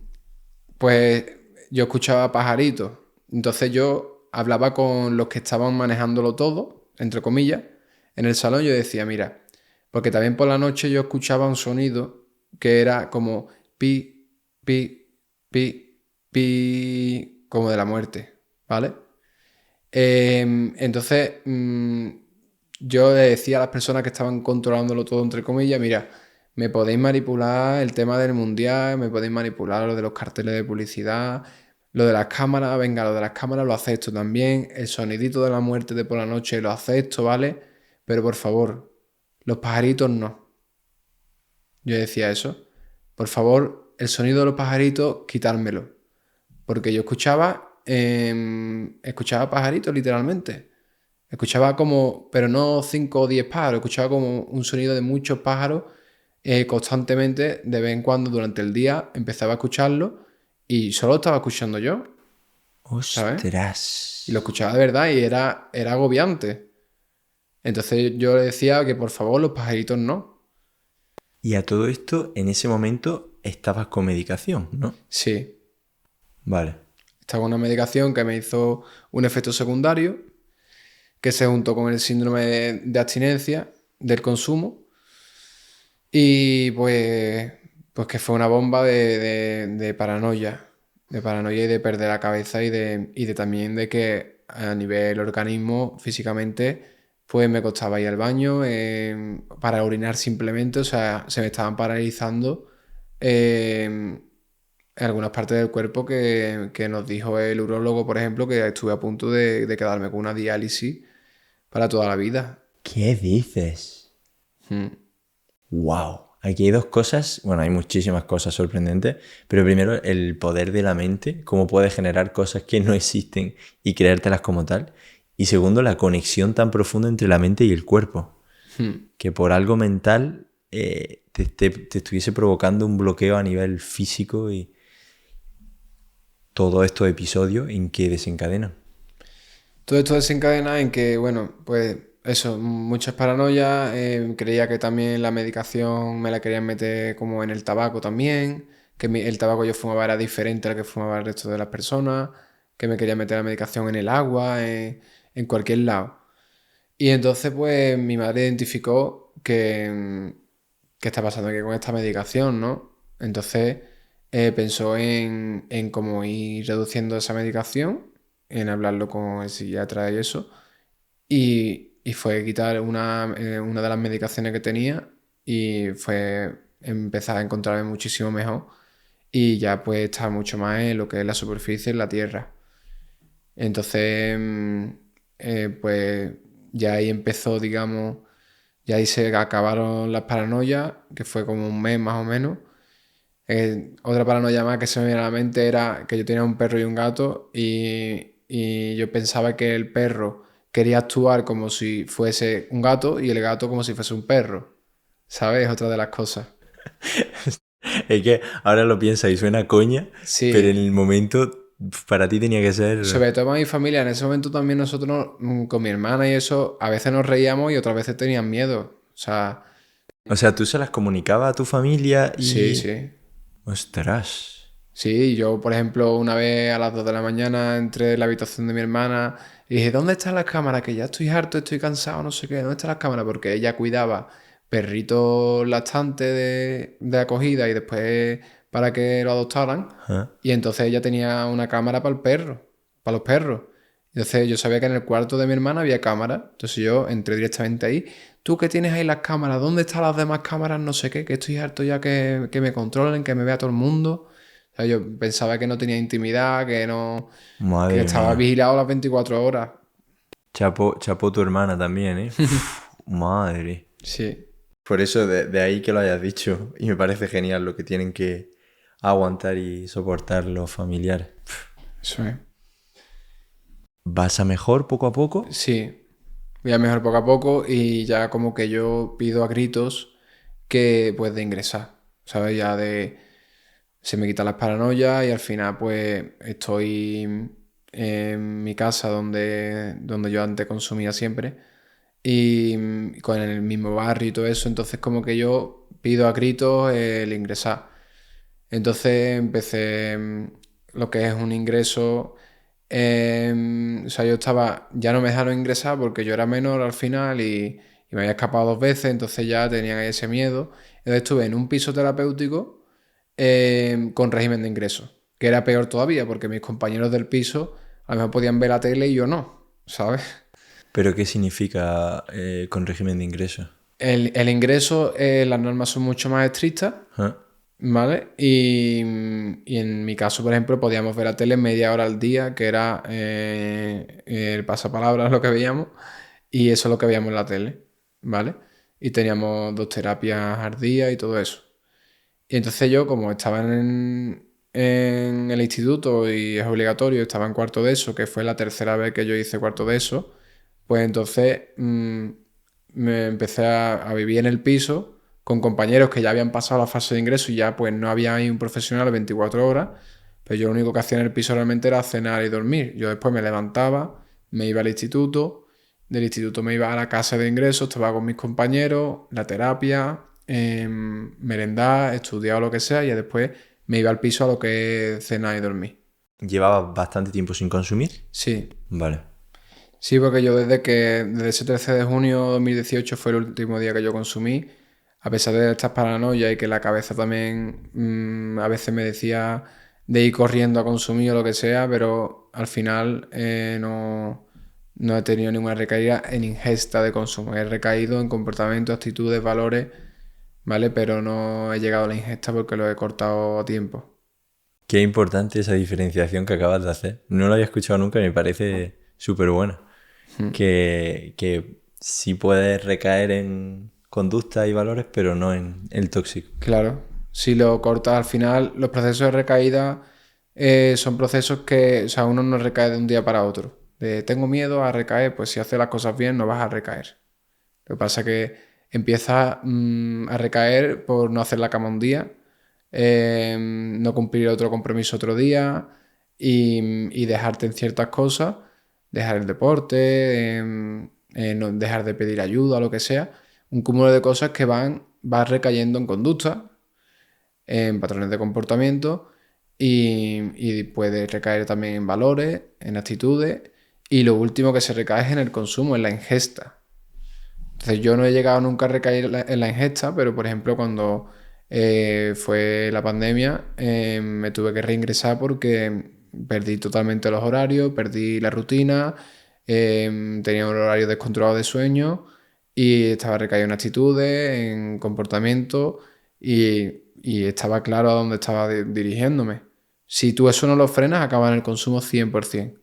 pues yo escuchaba pajaritos. Entonces yo hablaba con los que estaban manejándolo todo, entre comillas, en el salón. Yo decía, mira, porque también por la noche yo escuchaba un sonido que era como pi, pi, pi, como de la muerte, ¿vale? Entonces, yo le decía a las personas que estaban controlándolo todo, entre comillas, mira, me podéis manipular el tema del mundial, me podéis manipular lo de los carteles de publicidad, lo de las cámaras, venga, lo de las cámaras lo acepto también, el sonidito de la muerte de por la noche lo acepto, ¿vale? Pero por favor, los pajaritos no. Yo decía eso. Por favor, el sonido de los pajaritos, quitármelo. Porque yo escuchaba pajaritos literalmente. Escuchaba como, pero no 5 o 10 pájaros, escuchaba como un sonido de muchos pájaros constantemente, de vez en cuando durante el día empezaba a escucharlo y solo estaba escuchando yo, ¿sabes? Ostras. Y lo escuchaba de verdad y era agobiante. Entonces yo le decía que por favor los pajaritos no. Y a todo esto, en ese momento, estabas con medicación, ¿no? Sí, Vale. estaba con una medicación que me hizo un efecto secundario que se juntó con el síndrome de abstinencia del consumo y pues que fue una bomba de paranoia, y de perder la cabeza y de también de que a nivel organismo, físicamente, pues me costaba ir al baño para orinar simplemente, o sea, se me estaban paralizando eh, algunas partes del cuerpo que nos dijo el urólogo, por ejemplo, que estuve a punto de quedarme con una diálisis para toda la vida. ¿Qué dices? Mm. ¡Wow! Aquí hay dos cosas, bueno, hay muchísimas cosas sorprendentes, pero primero el poder de la mente, cómo puede generar cosas que no existen y creértelas como tal. Y segundo, la conexión tan profunda entre la mente y el cuerpo, que por algo mental te estuviese provocando un bloqueo a nivel físico y todos estos episodios en que desencadenan. Todo esto desencadena en que, bueno, pues eso, muchas paranoias. Creía que también la medicación me la querían meter como en el tabaco también, que el tabaco yo fumaba era diferente al que fumaba el resto de las personas, que me querían meter la medicación en el agua, en cualquier lado. Y entonces, pues mi madre identificó qué está pasando aquí con esta medicación, ¿no? Entonces pensó en cómo ir reduciendo esa medicación, en hablarlo con el psiquiatra y eso, y fue quitar una de las medicaciones que tenía y fue empezar a encontrarme muchísimo mejor y ya pues estar mucho más en lo que es la superficie, en la tierra. Entonces, pues ya ahí empezó, digamos, ya ahí se acabaron las paranoias, que fue como un mes más o menos. Otra paranoia más que se me viene a la mente era que yo tenía un perro y un gato y yo pensaba que el perro quería actuar como si fuese un gato y el gato como si fuese un perro. ¿Sabes? Otra de las cosas. Es que ahora lo piensas y suena coña, pero en Sí, el momento para ti tenía que ser... sobre todo para mi familia. En ese momento también nosotros, con mi hermana y eso, a veces nos reíamos y otras veces tenían miedo. O sea, O sea, tú se las comunicabas a tu familia sí, y... sí. Ostras. Sí, yo, por ejemplo, una vez a las 2 de la mañana entré en la habitación de mi hermana y dije, ¿dónde están las cámaras? Que ya estoy harto, estoy cansado, no sé qué, ¿dónde están las cámaras? Porque ella cuidaba perritos lactantes de acogida y después para que lo adoptaran. Ajá. Y entonces ella tenía una cámara para el perro, para los perros. Entonces yo sabía que en el cuarto de mi hermana había cámara. Entonces yo entré directamente ahí. ¿Tú qué tienes ahí las cámaras? ¿Dónde están las demás cámaras? No sé qué, que estoy harto ya que me controlen, que me vea todo el mundo. O sea, yo pensaba que no tenía intimidad, que no, que Madre estaba mía. vigilado las 24 horas. Chapo tu hermana también, ¿eh? Uf, madre. Sí, Por eso de ahí que lo hayas dicho. Y me parece genial lo que tienen que aguantar y soportar los familiares. eso es. ¿Vas a mejor poco a poco? Sí, voy a mejor poco a poco y ya como que yo pido a gritos que pues de ingresar, ¿sabes? Ya de se me quitan las paranoias y al final pues estoy en mi casa donde yo antes consumía siempre y con el mismo barrio y todo eso, entonces como que yo pido a gritos el ingresar. Entonces empecé lo que es un ingreso. O sea, yo estaba, ya no me dejaron ingresar porque yo era menor al final y me había escapado 2 veces, entonces ya tenía ese miedo. Entonces estuve en un piso terapéutico con régimen de ingreso, que era peor todavía porque mis compañeros del piso a lo mejor podían ver la tele y yo no, ¿sabes? ¿Pero qué significa con régimen de ingreso? El ingreso, las normas son mucho más estrictas, ¿Ah? ¿vale? Y en mi caso, por ejemplo, podíamos ver la tele media hora al día, que era el pasapalabra, lo que veíamos, y eso es lo que veíamos en la tele, ¿vale? Y teníamos 2 terapias al día y todo eso. Y entonces yo, como estaba en el instituto y es obligatorio, estaba en cuarto de eso, que fue la tercera vez que yo hice cuarto de eso, pues entonces me empecé a vivir en el piso con compañeros que ya habían pasado la fase de ingreso y ya pues no había ahí un profesional 24 horas, pero yo lo único que hacía en el piso realmente era cenar y dormir. Yo después me levantaba, me iba al instituto, del instituto me iba a la casa de ingresos, estaba con mis compañeros, la terapia, merendar, estudiar o lo que sea, y después me iba al piso a lo que es cenar y dormir. ¿Llevabas bastante tiempo sin consumir? Sí, Vale. sí, porque yo desde ese 13 de junio de 2018 fue el último día que yo consumí, a pesar de estas paranoias y que la cabeza también a veces me decía de ir corriendo a consumir o lo que sea, pero al final no he tenido ninguna recaída en ingesta de consumo. He recaído en comportamientos, actitudes, valores, ¿vale? Pero no he llegado a la ingesta porque lo he cortado a tiempo. Qué importante esa diferenciación que acabas de hacer. No lo había escuchado nunca y me parece súper buena. Que sí puedes recaer en conductas y valores, pero no en el tóxico. Claro, si lo cortas al final, los procesos de recaída son procesos que, o sea, uno no recae de un día para otro. De tengo miedo a recaer, pues si haces las cosas bien no vas a recaer. Lo que pasa es que empiezas a recaer por no hacer la cama un día, no cumplir otro compromiso otro día y dejarte en ciertas cosas, dejar el deporte, no dejar de pedir ayuda, lo que sea. Un cúmulo de cosas que vas recayendo en conducta, en patrones de comportamiento y puede recaer también en valores, en actitudes y lo último que se recae es en el consumo, en la ingesta. Entonces yo no he llegado nunca a recaer en la ingesta, pero por ejemplo cuando fue la pandemia me tuve que reingresar porque perdí totalmente los horarios, perdí la rutina, tenía un horario descontrolado de sueño y estaba recaído en actitudes, en comportamiento y estaba claro a dónde estaba dirigiéndome. Si tú eso no lo frenas, acaba en el consumo 100%.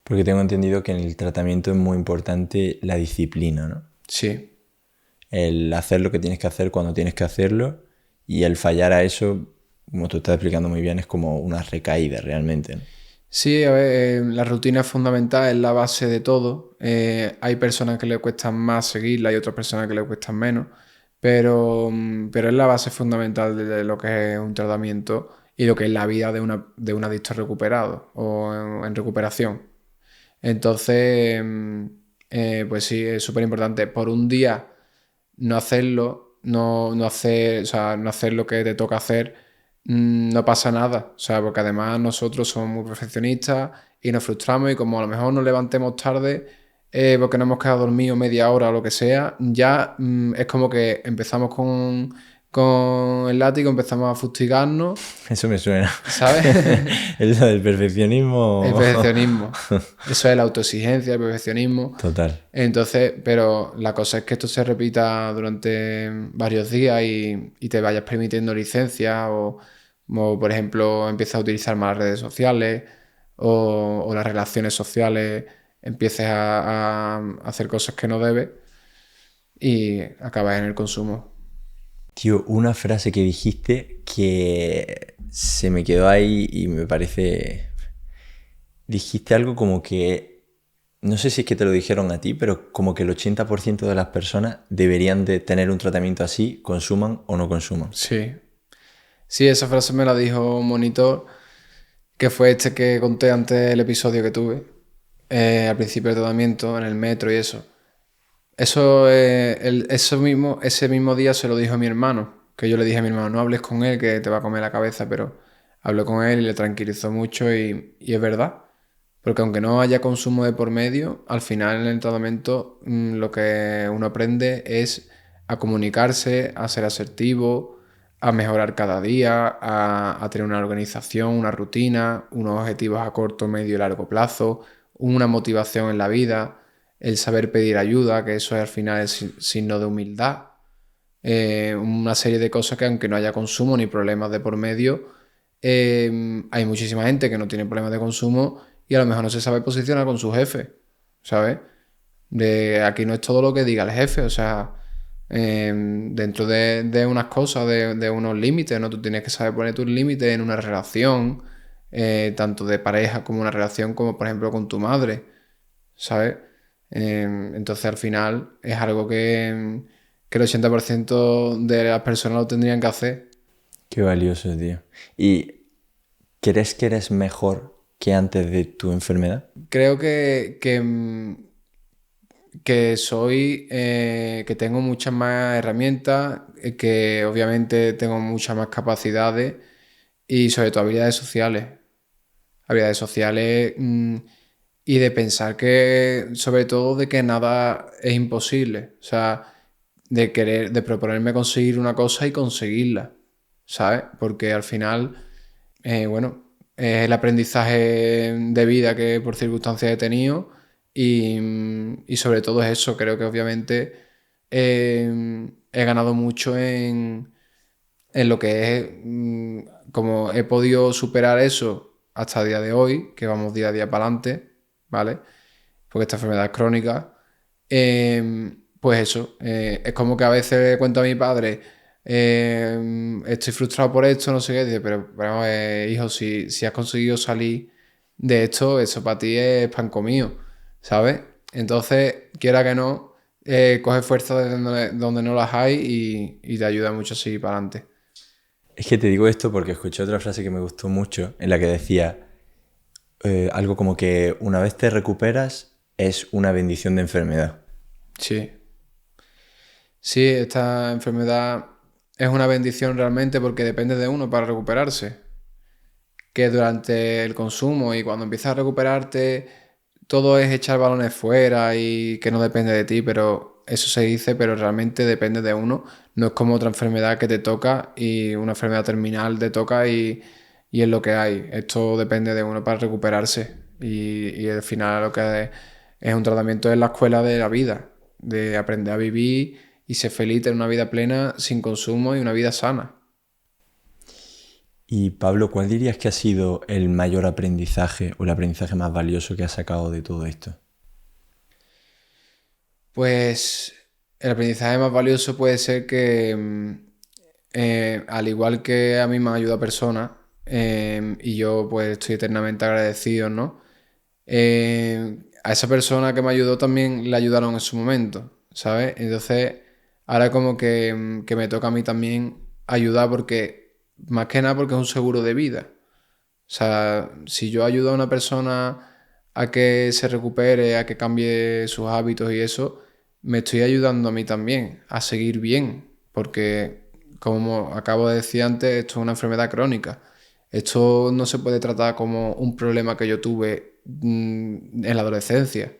Porque tengo entendido que en el tratamiento es muy importante la disciplina, ¿no? Sí. El hacer lo que tienes que hacer cuando tienes que hacerlo y el fallar a eso, como tú estás explicando muy bien, es como una recaída realmente, ¿no? Sí, a ver, la rutina es fundamental, es la base de todo. Hay personas que le cuestan más seguirla y otras personas que le cuestan menos, pero es la base fundamental de lo que es un tratamiento y lo que es la vida de un adicto recuperado o en recuperación. Entonces, pues sí, es súper importante. Por un día no hacerlo, no hacer, o sea, no hacer lo que te toca hacer, no pasa nada. O sea, porque además nosotros somos muy perfeccionistas y nos frustramos y como a lo mejor nos levantemos tarde porque no hemos quedado dormidos media hora o lo que sea, ya es como que empezamos con el látigo, empezamos a fustigarnos, Eso me suena. ¿sabes? Es lo del perfeccionismo. El perfeccionismo. Eso es la autoexigencia, el perfeccionismo. Total. Entonces, pero la cosa es que esto se repita durante varios días y te vayas permitiendo licencias o, por ejemplo, empiezas a utilizar más las redes sociales o las relaciones sociales, empieces a hacer cosas que no debes y acabas en el consumo. Tío, una frase que dijiste que se me quedó ahí y me parece... Dijiste algo como que... No sé si es que te lo dijeron a ti, pero como que el 80% de las personas deberían de tener un tratamiento así, consuman o no consuman. Sí. Sí, esa frase me la dijo un monitor, que fue este que conté antes del episodio que tuve, al principio del tratamiento, en el metro y eso. Eso, ese mismo día se lo dijo a mi hermano, Que yo le dije a mi hermano, no hables con él, que te va a comer la cabeza, pero hablé con él y le tranquilizó mucho y es verdad. Porque aunque no haya consumo de por medio, al final en el tratamiento lo que uno aprende es a comunicarse, a ser asertivo, a mejorar cada día, a tener una organización, una rutina, unos objetivos a corto, medio y largo plazo, una motivación en la vida, el saber pedir ayuda, que eso al final es signo de humildad. Una serie de cosas que aunque no haya consumo ni problemas de por medio, hay muchísima gente que no tiene problemas de consumo y a lo mejor no se sabe posicionar con su jefe, ¿sabes? De aquí no es todo lo que diga el jefe, o sea, dentro de unas cosas, de unos límites, ¿no? Tú tienes que saber poner tus límites en una relación, tanto de pareja como una relación como por ejemplo con tu madre, ¿sabes? Entonces al final es algo que el 80% de las personas lo tendrían que hacer. Qué valioso, tío. ¿Y crees que eres mejor que antes de tu enfermedad? Creo que soy, que tengo muchas más herramientas, que obviamente tengo muchas más capacidades y sobre todo habilidades sociales. Habilidades sociales y de pensar que, sobre todo, de que nada es imposible. O sea, de querer, de proponerme conseguir una cosa y conseguirla, ¿sabes? Porque al final, bueno, es el aprendizaje de vida que por circunstancias he tenido y sobre todo es eso. Creo que obviamente he ganado mucho en lo que es como he podido superar eso hasta el día de hoy, que vamos día a día para adelante, ¿vale? Porque esta enfermedad es crónica. Pues eso, es como que a veces le cuento a mi padre, estoy frustrado por esto, no sé qué, dice, pero vamos, hijo, si has conseguido salir de esto, eso para ti es pan comido, ¿sabes? Entonces, quiera que no, coge fuerza de donde no las hay y te ayuda mucho a seguir para adelante. Es que te digo esto porque escuché otra frase que me gustó mucho, en la que decía algo como que una vez te recuperas es una bendición de enfermedad. Sí. Sí, esta enfermedad es una bendición realmente porque depende de uno para recuperarse. Que durante el consumo y cuando empiezas a recuperarte, todo es echar balones fuera y que no depende de ti, pero eso se dice, pero realmente depende de uno. No es como otra enfermedad que te toca y una enfermedad terminal te toca y es lo que hay. Esto depende de uno para recuperarse y al final lo que es un tratamiento en la escuela de la vida, de aprender a vivir y ser feliz, tener una vida plena sin consumo y una vida sana. Y Pablo, ¿cuál dirías que ha sido el mayor aprendizaje o el aprendizaje más valioso que has sacado de todo esto? Pues el aprendizaje más valioso puede ser que, al igual que a mí me han ayudado personas, y yo pues estoy eternamente agradecido, ¿no? A esa persona que me ayudó también le ayudaron en su momento, ¿sabes? Entonces, ahora como que me toca a mí también ayudar porque, más que nada porque es un seguro de vida. O sea, si yo ayudo a una persona a que se recupere, a que cambie sus hábitos y eso, me estoy ayudando a mí también a seguir bien, porque como acabo de decir antes, esto es una enfermedad crónica. Esto no se puede tratar como un problema que yo tuve en la adolescencia.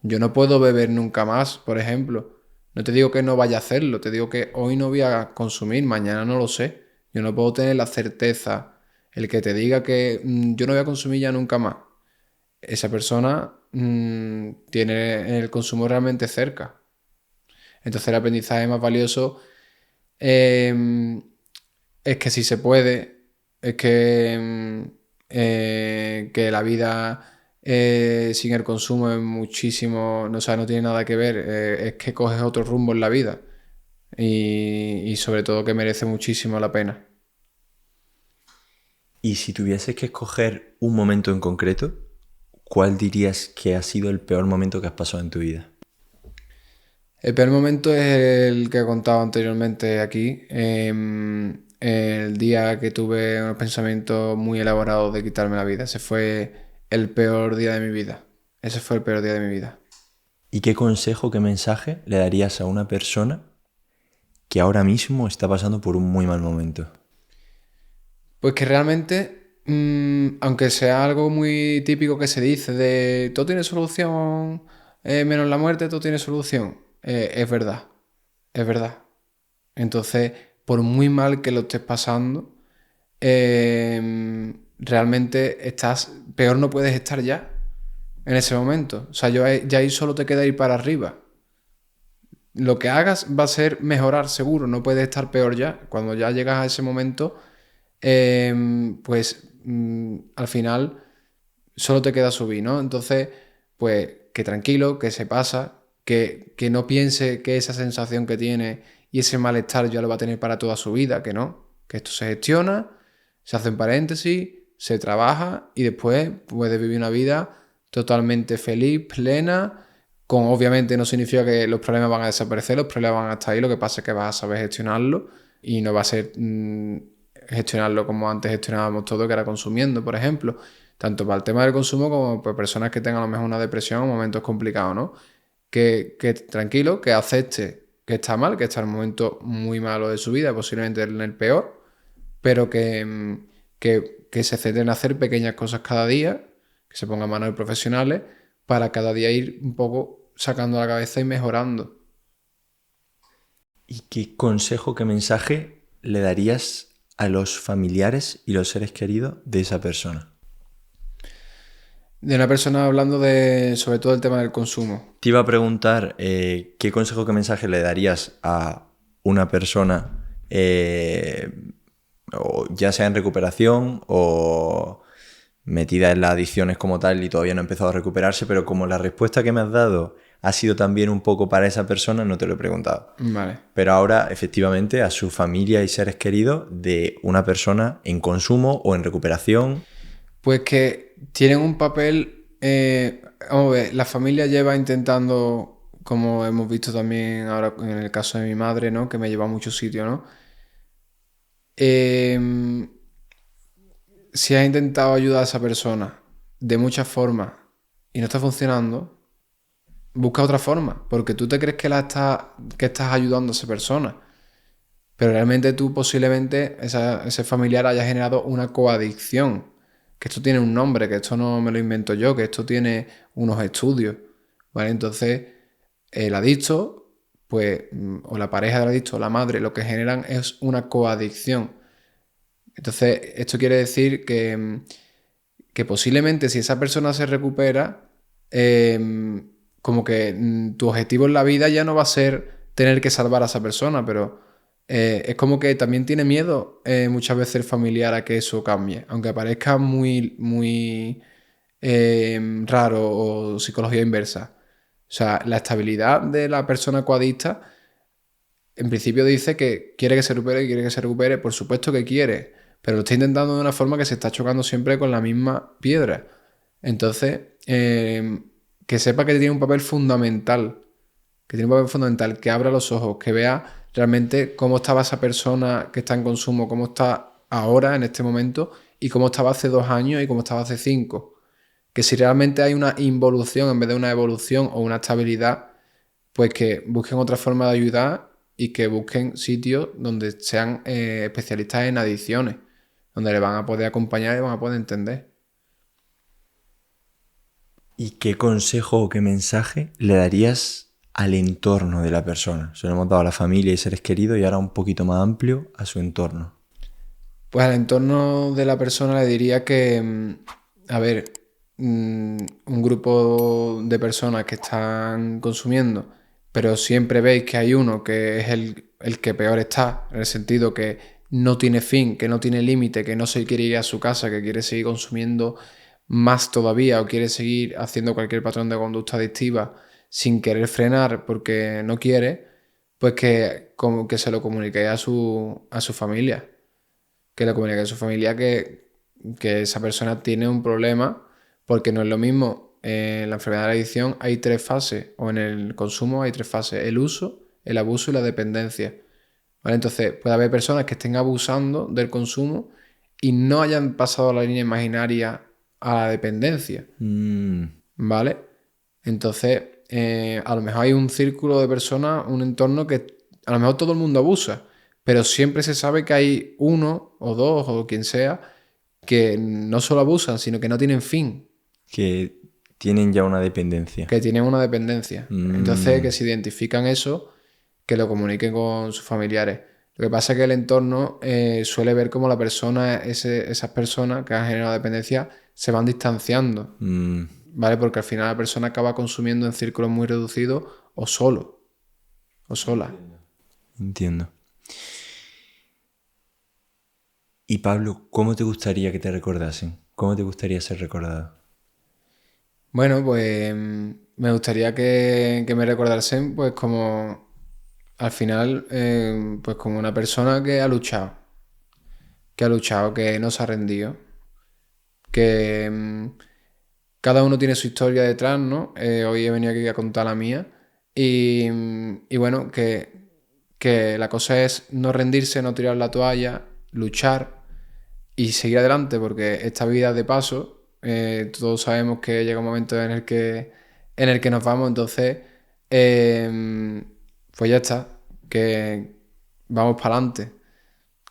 Yo no puedo beber nunca más, por ejemplo. No te digo que no vaya a hacerlo, te digo que hoy no voy a consumir, mañana no lo sé. Yo no puedo tener la certeza, el que te diga que yo no voy a consumir ya nunca más. Esa persona tiene el consumo realmente cerca. Entonces el aprendizaje más valioso eh, es que si se puede, es que la vida sin el consumo es muchísimo, no, o sea, no tiene nada que ver, es que coges otro rumbo en la vida y sobre todo que merece muchísimo la pena. Y si tuvieses que escoger un momento en concreto, ¿cuál dirías que ha sido el peor momento que has pasado en tu vida? El peor momento es el que he contado anteriormente aquí. El día que tuve unos pensamientos muy elaborados de quitarme la vida. Ese fue el peor día de mi vida. Ese fue el peor día de mi vida. ¿Y qué consejo, qué mensaje le darías a una persona que ahora mismo está pasando por un muy mal momento? Pues que realmente, aunque sea algo muy típico que se dice de todo tiene solución, menos la muerte, todo tiene solución, es verdad, es verdad. Entonces, por muy mal que lo estés pasando, realmente peor no puedes estar ya en ese momento. O sea, ya ahí solo te queda ir para arriba. Lo que hagas va a ser mejorar seguro, no puedes estar peor ya. Cuando ya llegas a ese momento, pues al final solo te queda subir, ¿no? Entonces, pues que tranquilo, que se pasa, que no piense que esa sensación que tiene y ese malestar ya lo va a tener para toda su vida, que no, que esto se gestiona, se hace en paréntesis, se trabaja y después puedes vivir una vida totalmente feliz, plena, con obviamente no significa que los problemas van a desaparecer, los problemas van a estar ahí, lo que pasa es que vas a saber gestionarlo y no va a ser gestionarlo como antes gestionábamos todo, que era consumiendo, por ejemplo, tanto para el tema del consumo como para personas que tengan a lo mejor una depresión o momentos complicados, ¿no? Que tranquilo, que acepte que está mal, que está en un momento muy malo de su vida, posiblemente en el peor, pero que se centren en hacer pequeñas cosas cada día, que se pongan manos de profesionales, para cada día ir un poco sacando la cabeza y mejorando. ¿Y qué consejo, qué mensaje le darías a los familiares y los seres queridos de esa persona? De una persona hablando de, sobre todo, el tema del consumo. Te iba a preguntar qué consejo, qué mensaje le darías a una persona, o ya sea en recuperación o metida en las adicciones como tal y todavía no ha empezado a recuperarse, pero como la respuesta que me has dado ha sido también un poco para esa persona, no te lo he preguntado. Vale. Pero ahora, efectivamente, a su familia y seres queridos de una persona en consumo o en recuperación. Pues que tienen un papel, vamos a ver, la familia lleva intentando, como hemos visto también ahora en el caso de mi madre, ¿no? Que me lleva a muchos sitios, ¿no? Si has intentado ayudar a esa persona de muchas formas y no está funcionando, busca otra forma, porque tú te crees que estás ayudando a esa persona, pero realmente tú posiblemente ese familiar haya generado una coadicción, que esto tiene un nombre, que esto no me lo invento yo, que esto tiene unos estudios, ¿vale? Entonces, el adicto, pues, o la pareja del adicto o la madre, lo que generan es una coadicción. Entonces, esto quiere decir que posiblemente si esa persona se recupera, como que tu objetivo en la vida ya no va a ser tener que salvar a esa persona, pero es como que también tiene miedo muchas veces el familiar a que eso cambie, aunque parezca muy, muy raro o psicología inversa. O sea, la estabilidad de la persona coadicta en principio dice que quiere que se recupere, por supuesto que quiere, pero lo está intentando de una forma que se está chocando siempre con la misma piedra. Entonces, que sepa que tiene un papel fundamental, que abra los ojos, que vea realmente cómo estaba esa persona que está en consumo, cómo está ahora, en este momento, y cómo estaba hace 2 años y cómo estaba hace 5. Que si realmente hay una involución en vez de una evolución o una estabilidad, pues que busquen otra forma de ayudar y que busquen sitios donde sean especialistas en adicciones, donde le van a poder acompañar y van a poder entender. ¿Y qué consejo o qué mensaje le darías al entorno de la persona? Se lo hemos dado a la familia y seres queridos y ahora un poquito más amplio a su entorno. Pues al entorno de la persona le diría que, a ver, un grupo de personas que están consumiendo, pero siempre veis que hay uno que es el que peor está, en el sentido que no tiene fin, que no tiene límite, que no se quiere ir a su casa, que quiere seguir consumiendo más todavía o quiere seguir haciendo cualquier patrón de conducta adictiva sin querer frenar porque no quiere, pues que, como que se lo comunique a su familia, que le comunique a su familia que esa persona tiene un problema, porque no es lo mismo. En la enfermedad de la adicción hay 3 fases, o en el consumo hay 3 fases: el uso, el abuso y la dependencia. ¿Vale? Entonces puede haber personas que estén abusando del consumo y no hayan pasado la línea imaginaria a la dependencia, ¿vale? Entonces, a lo mejor hay un círculo de personas, un entorno que a lo mejor todo el mundo abusa, pero siempre se sabe que hay uno o dos o quien sea que no solo abusan, sino que no tienen fin, Que tienen ya una dependencia. que tienen una dependencia. Entonces, que se identifican eso, que lo comuniquen con sus familiares. Lo que pasa es que el entorno suele ver como la persona, esas personas que han generado dependencia, se van distanciando, ¿vale? Porque al final la persona acaba consumiendo en círculos muy reducidos o solo, o sola. Entiendo. Y Pablo, ¿cómo te gustaría que te recordasen? ¿Cómo te gustaría ser recordado? Bueno, pues me gustaría que me recordasen pues como al final pues como una persona que no se ha rendido, que cada uno tiene su historia detrás, ¿no? Hoy he venido aquí a contar la mía y bueno, que la cosa es no rendirse, no tirar la toalla, luchar y seguir adelante porque esta vida es de paso. Todos sabemos que llega un momento en el que nos vamos, entonces pues ya está, que vamos para adelante,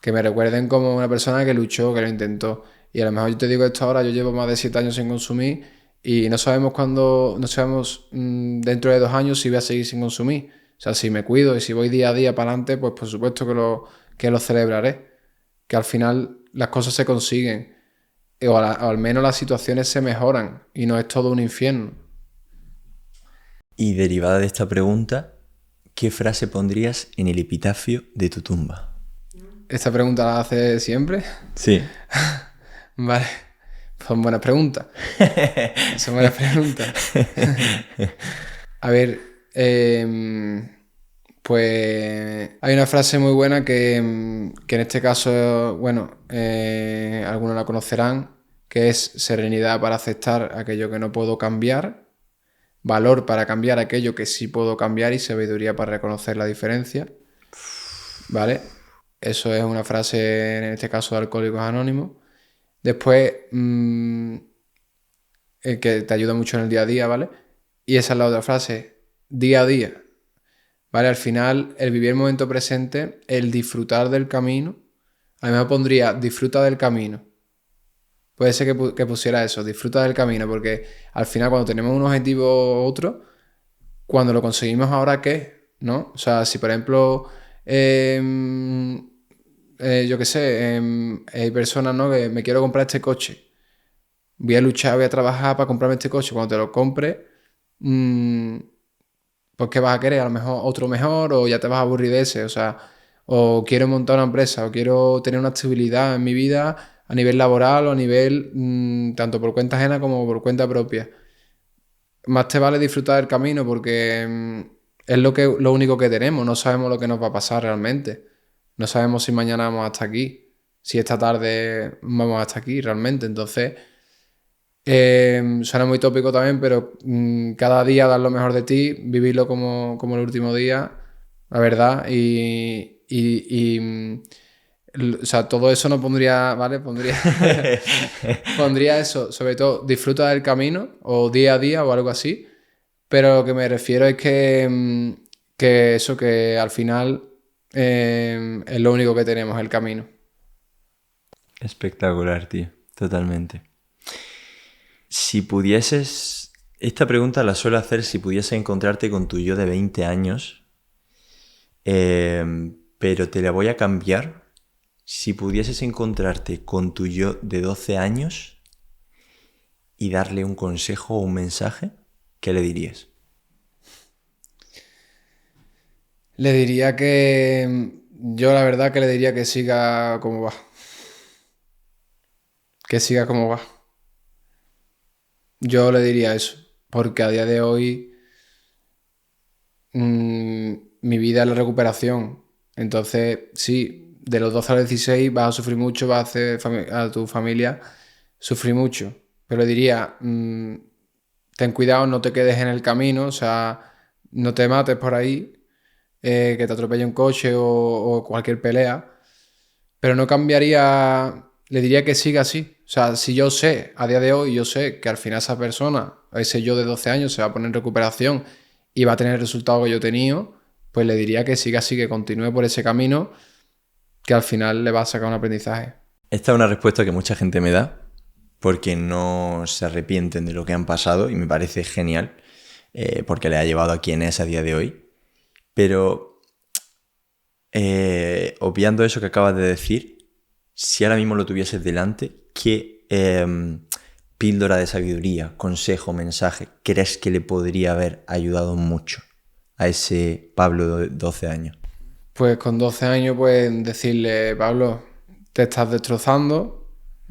que me recuerden como una persona que luchó, que lo intentó. Y a lo mejor yo te digo esto ahora, yo llevo más de 7 años sin consumir y no sabemos cuándo, no sabemos dentro de 2 años si voy a seguir sin consumir. O sea, si me cuido y si voy día a día para adelante, pues por supuesto que lo celebraré. Que al final las cosas se consiguen, o al menos las situaciones se mejoran y no es todo un infierno. Y derivada de esta pregunta, ¿qué frase pondrías en el epitafio de tu tumba? ¿Esta pregunta la hace siempre? Sí. Vale, son buenas preguntas. Son buenas preguntas. A ver, pues hay una frase muy buena que en este caso, bueno, algunos la conocerán, que es serenidad para aceptar aquello que no puedo cambiar, valor para cambiar aquello que sí puedo cambiar y sabiduría para reconocer la diferencia. ¿Vale? Eso es una frase, en este caso, de Alcohólicos Anónimos. Después, que te ayuda mucho en el día a día, ¿vale? Y esa es la otra frase, día a día. ¿Vale? Al final, el vivir el momento presente, el disfrutar del camino, a mí me pondría disfruta del camino. Puede ser que pusiera eso, disfruta del camino, porque al final cuando tenemos un objetivo u otro, cuando lo conseguimos ahora, ¿qué? ¿No? O sea, si por ejemplo, yo qué sé, hay personas, ¿no? Que me quiero comprar este coche. Voy a luchar, voy a trabajar para comprarme este coche. Cuando te lo compres, pues ¿qué vas a querer? A lo mejor otro mejor o ya te vas a aburrir de ese. O sea, o quiero montar una empresa o quiero tener una estabilidad en mi vida a nivel laboral o a nivel tanto por cuenta ajena como por cuenta propia. Más te vale disfrutar del camino porque es lo único que tenemos. No sabemos lo que nos va a pasar realmente. No sabemos si mañana vamos hasta aquí, si esta tarde vamos hasta aquí realmente. Entonces, suena muy tópico también, pero cada día dar lo mejor de ti, vivirlo como el último día, la verdad. O sea, todo eso no pondría, ¿vale? Pondría eso, sobre todo, disfruta del camino o día a día o algo así. Pero lo que me refiero es que eso, que al final es lo único que tenemos, el camino. Espectacular, tío. Totalmente. Si pudieses... Esta pregunta la suelo hacer si pudiese encontrarte con tu yo de 20 años. Pero te la voy a cambiar. Si pudieses encontrarte con tu yo de 12 años y darle un consejo o un mensaje, ¿qué le dirías? Le diría yo la verdad que le diría que siga como va. Que siga como va. Yo le diría eso. Porque a día de hoy mi vida es la recuperación. Entonces, sí, de los 12 a los 16 vas a sufrir mucho, vas a hacer a tu familia sufrir mucho. Pero le diría, ten cuidado, no te quedes en el camino, o sea, no te mates por ahí, que te atropelle un coche o cualquier pelea. Pero no cambiaría, le diría que siga así. O sea, si yo sé, a día de hoy, yo sé que al final esa persona, ese yo de 12 años, se va a poner en recuperación y va a tener el resultado que yo he tenido, pues le diría que siga así, que continúe por ese camino, que al final le va a sacar un aprendizaje. Esta es una respuesta que mucha gente me da porque no se arrepienten de lo que han pasado y me parece genial porque le ha llevado a quien es a día de hoy. Pero obviando eso que acabas de decir, si ahora mismo lo tuvieses delante, ¿qué píldora de sabiduría, consejo, mensaje crees que le podría haber ayudado mucho a ese Pablo de 12 años? Pues con 12 años, pues decirle, Pablo, te estás destrozando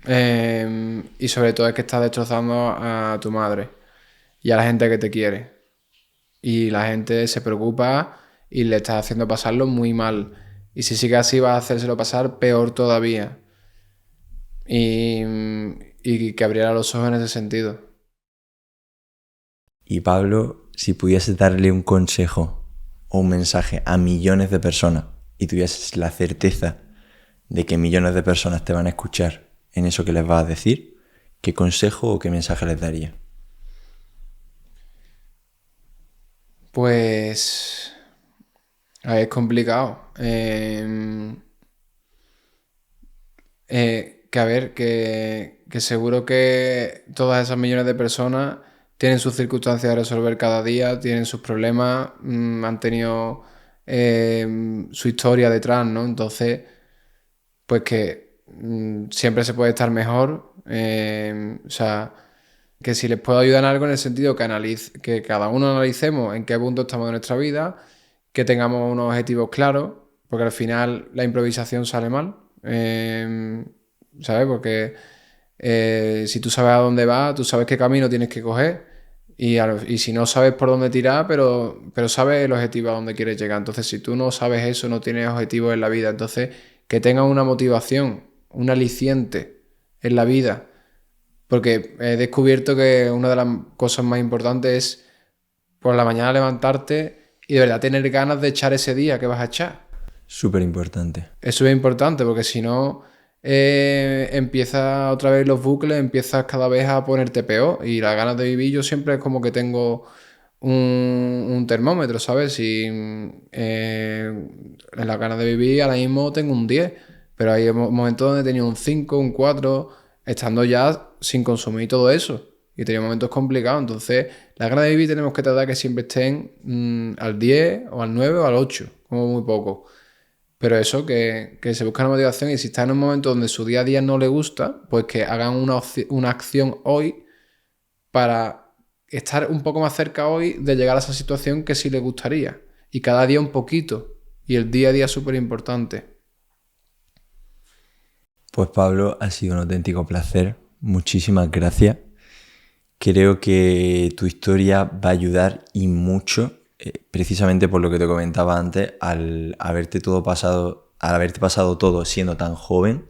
y sobre todo es que estás destrozando a tu madre y a la gente que te quiere. Y la gente se preocupa y le estás haciendo pasarlo muy mal. Y si sigue así vas a hacérselo pasar peor todavía. Y que abriera los ojos en ese sentido. Y Pablo, si pudieses darle un consejo o un mensaje a millones de personas y tuvieses la certeza de que millones de personas te van a escuchar en eso que les vas a decir, ¿qué consejo o qué mensaje les daría? Pues es complicado. Que a ver, que seguro que todas esas millones de personas tienen sus circunstancias a resolver cada día, tienen sus problemas, han tenido su historia detrás, ¿no? Entonces, pues que siempre se puede estar mejor. O sea, que si les puedo ayudar en algo en el sentido que cada uno analicemos en qué punto estamos de nuestra vida, que tengamos unos objetivos claros, porque al final la improvisación sale mal. ¿Sabes? Porque si tú sabes a dónde vas, tú sabes qué camino tienes que coger y si no sabes por dónde tirar, pero sabes el objetivo a dónde quieres llegar. Entonces, si tú no sabes eso, no tienes objetivos en la vida. Entonces, que tengas una motivación, un aliciente en la vida. Porque he descubierto que una de las cosas más importantes es por la mañana levantarte y de verdad tener ganas de echar ese día que vas a echar. Súper importante. Eso es importante porque si no empiezas otra vez los bucles, empiezas cada vez a ponerte peor y las ganas de vivir yo siempre es como que tengo un termómetro, ¿sabes? Y en las ganas de vivir ahora mismo tengo un 10, pero hay momentos donde he tenido un 5, un 4, estando ya sin consumir todo eso. Y he tenido momentos complicados, entonces las ganas de vivir tenemos que tratar que siempre estén al 10 o al 9 o al 8, como muy poco. Pero eso, que se busca una motivación y si está en un momento donde su día a día no le gusta, pues que hagan una acción hoy para estar un poco más cerca hoy de llegar a esa situación que sí le gustaría. Y cada día un poquito. Y el día a día es súper importante. Pues Pablo, ha sido un auténtico placer. Muchísimas gracias. Creo que tu historia va a ayudar y mucho, precisamente por lo que te comentaba antes, al haberte pasado todo siendo tan joven.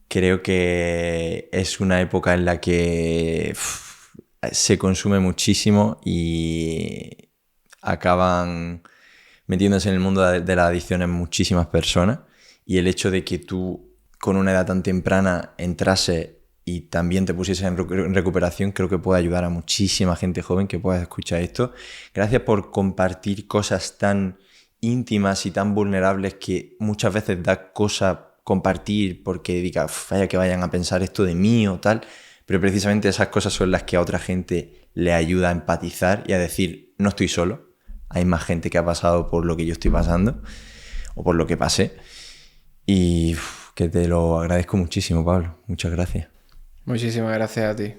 Creo que es una época en la que se consume muchísimo y acaban metiéndose en el mundo de las adicciones muchísimas personas. Y el hecho de que tú con una edad tan temprana entrase y también te pusieses en recuperación, creo que puede ayudar a muchísima gente joven que pueda escuchar esto. Gracias por compartir cosas tan íntimas y tan vulnerables que muchas veces da cosa compartir porque diga, vaya que vayan a pensar esto de mí o tal, pero precisamente esas cosas son las que a otra gente le ayuda a empatizar y a decir, no estoy solo, hay más gente que ha pasado por lo que yo estoy pasando o por lo que pasé y que te lo agradezco muchísimo, Pablo, muchas gracias. Muchísimas gracias a ti.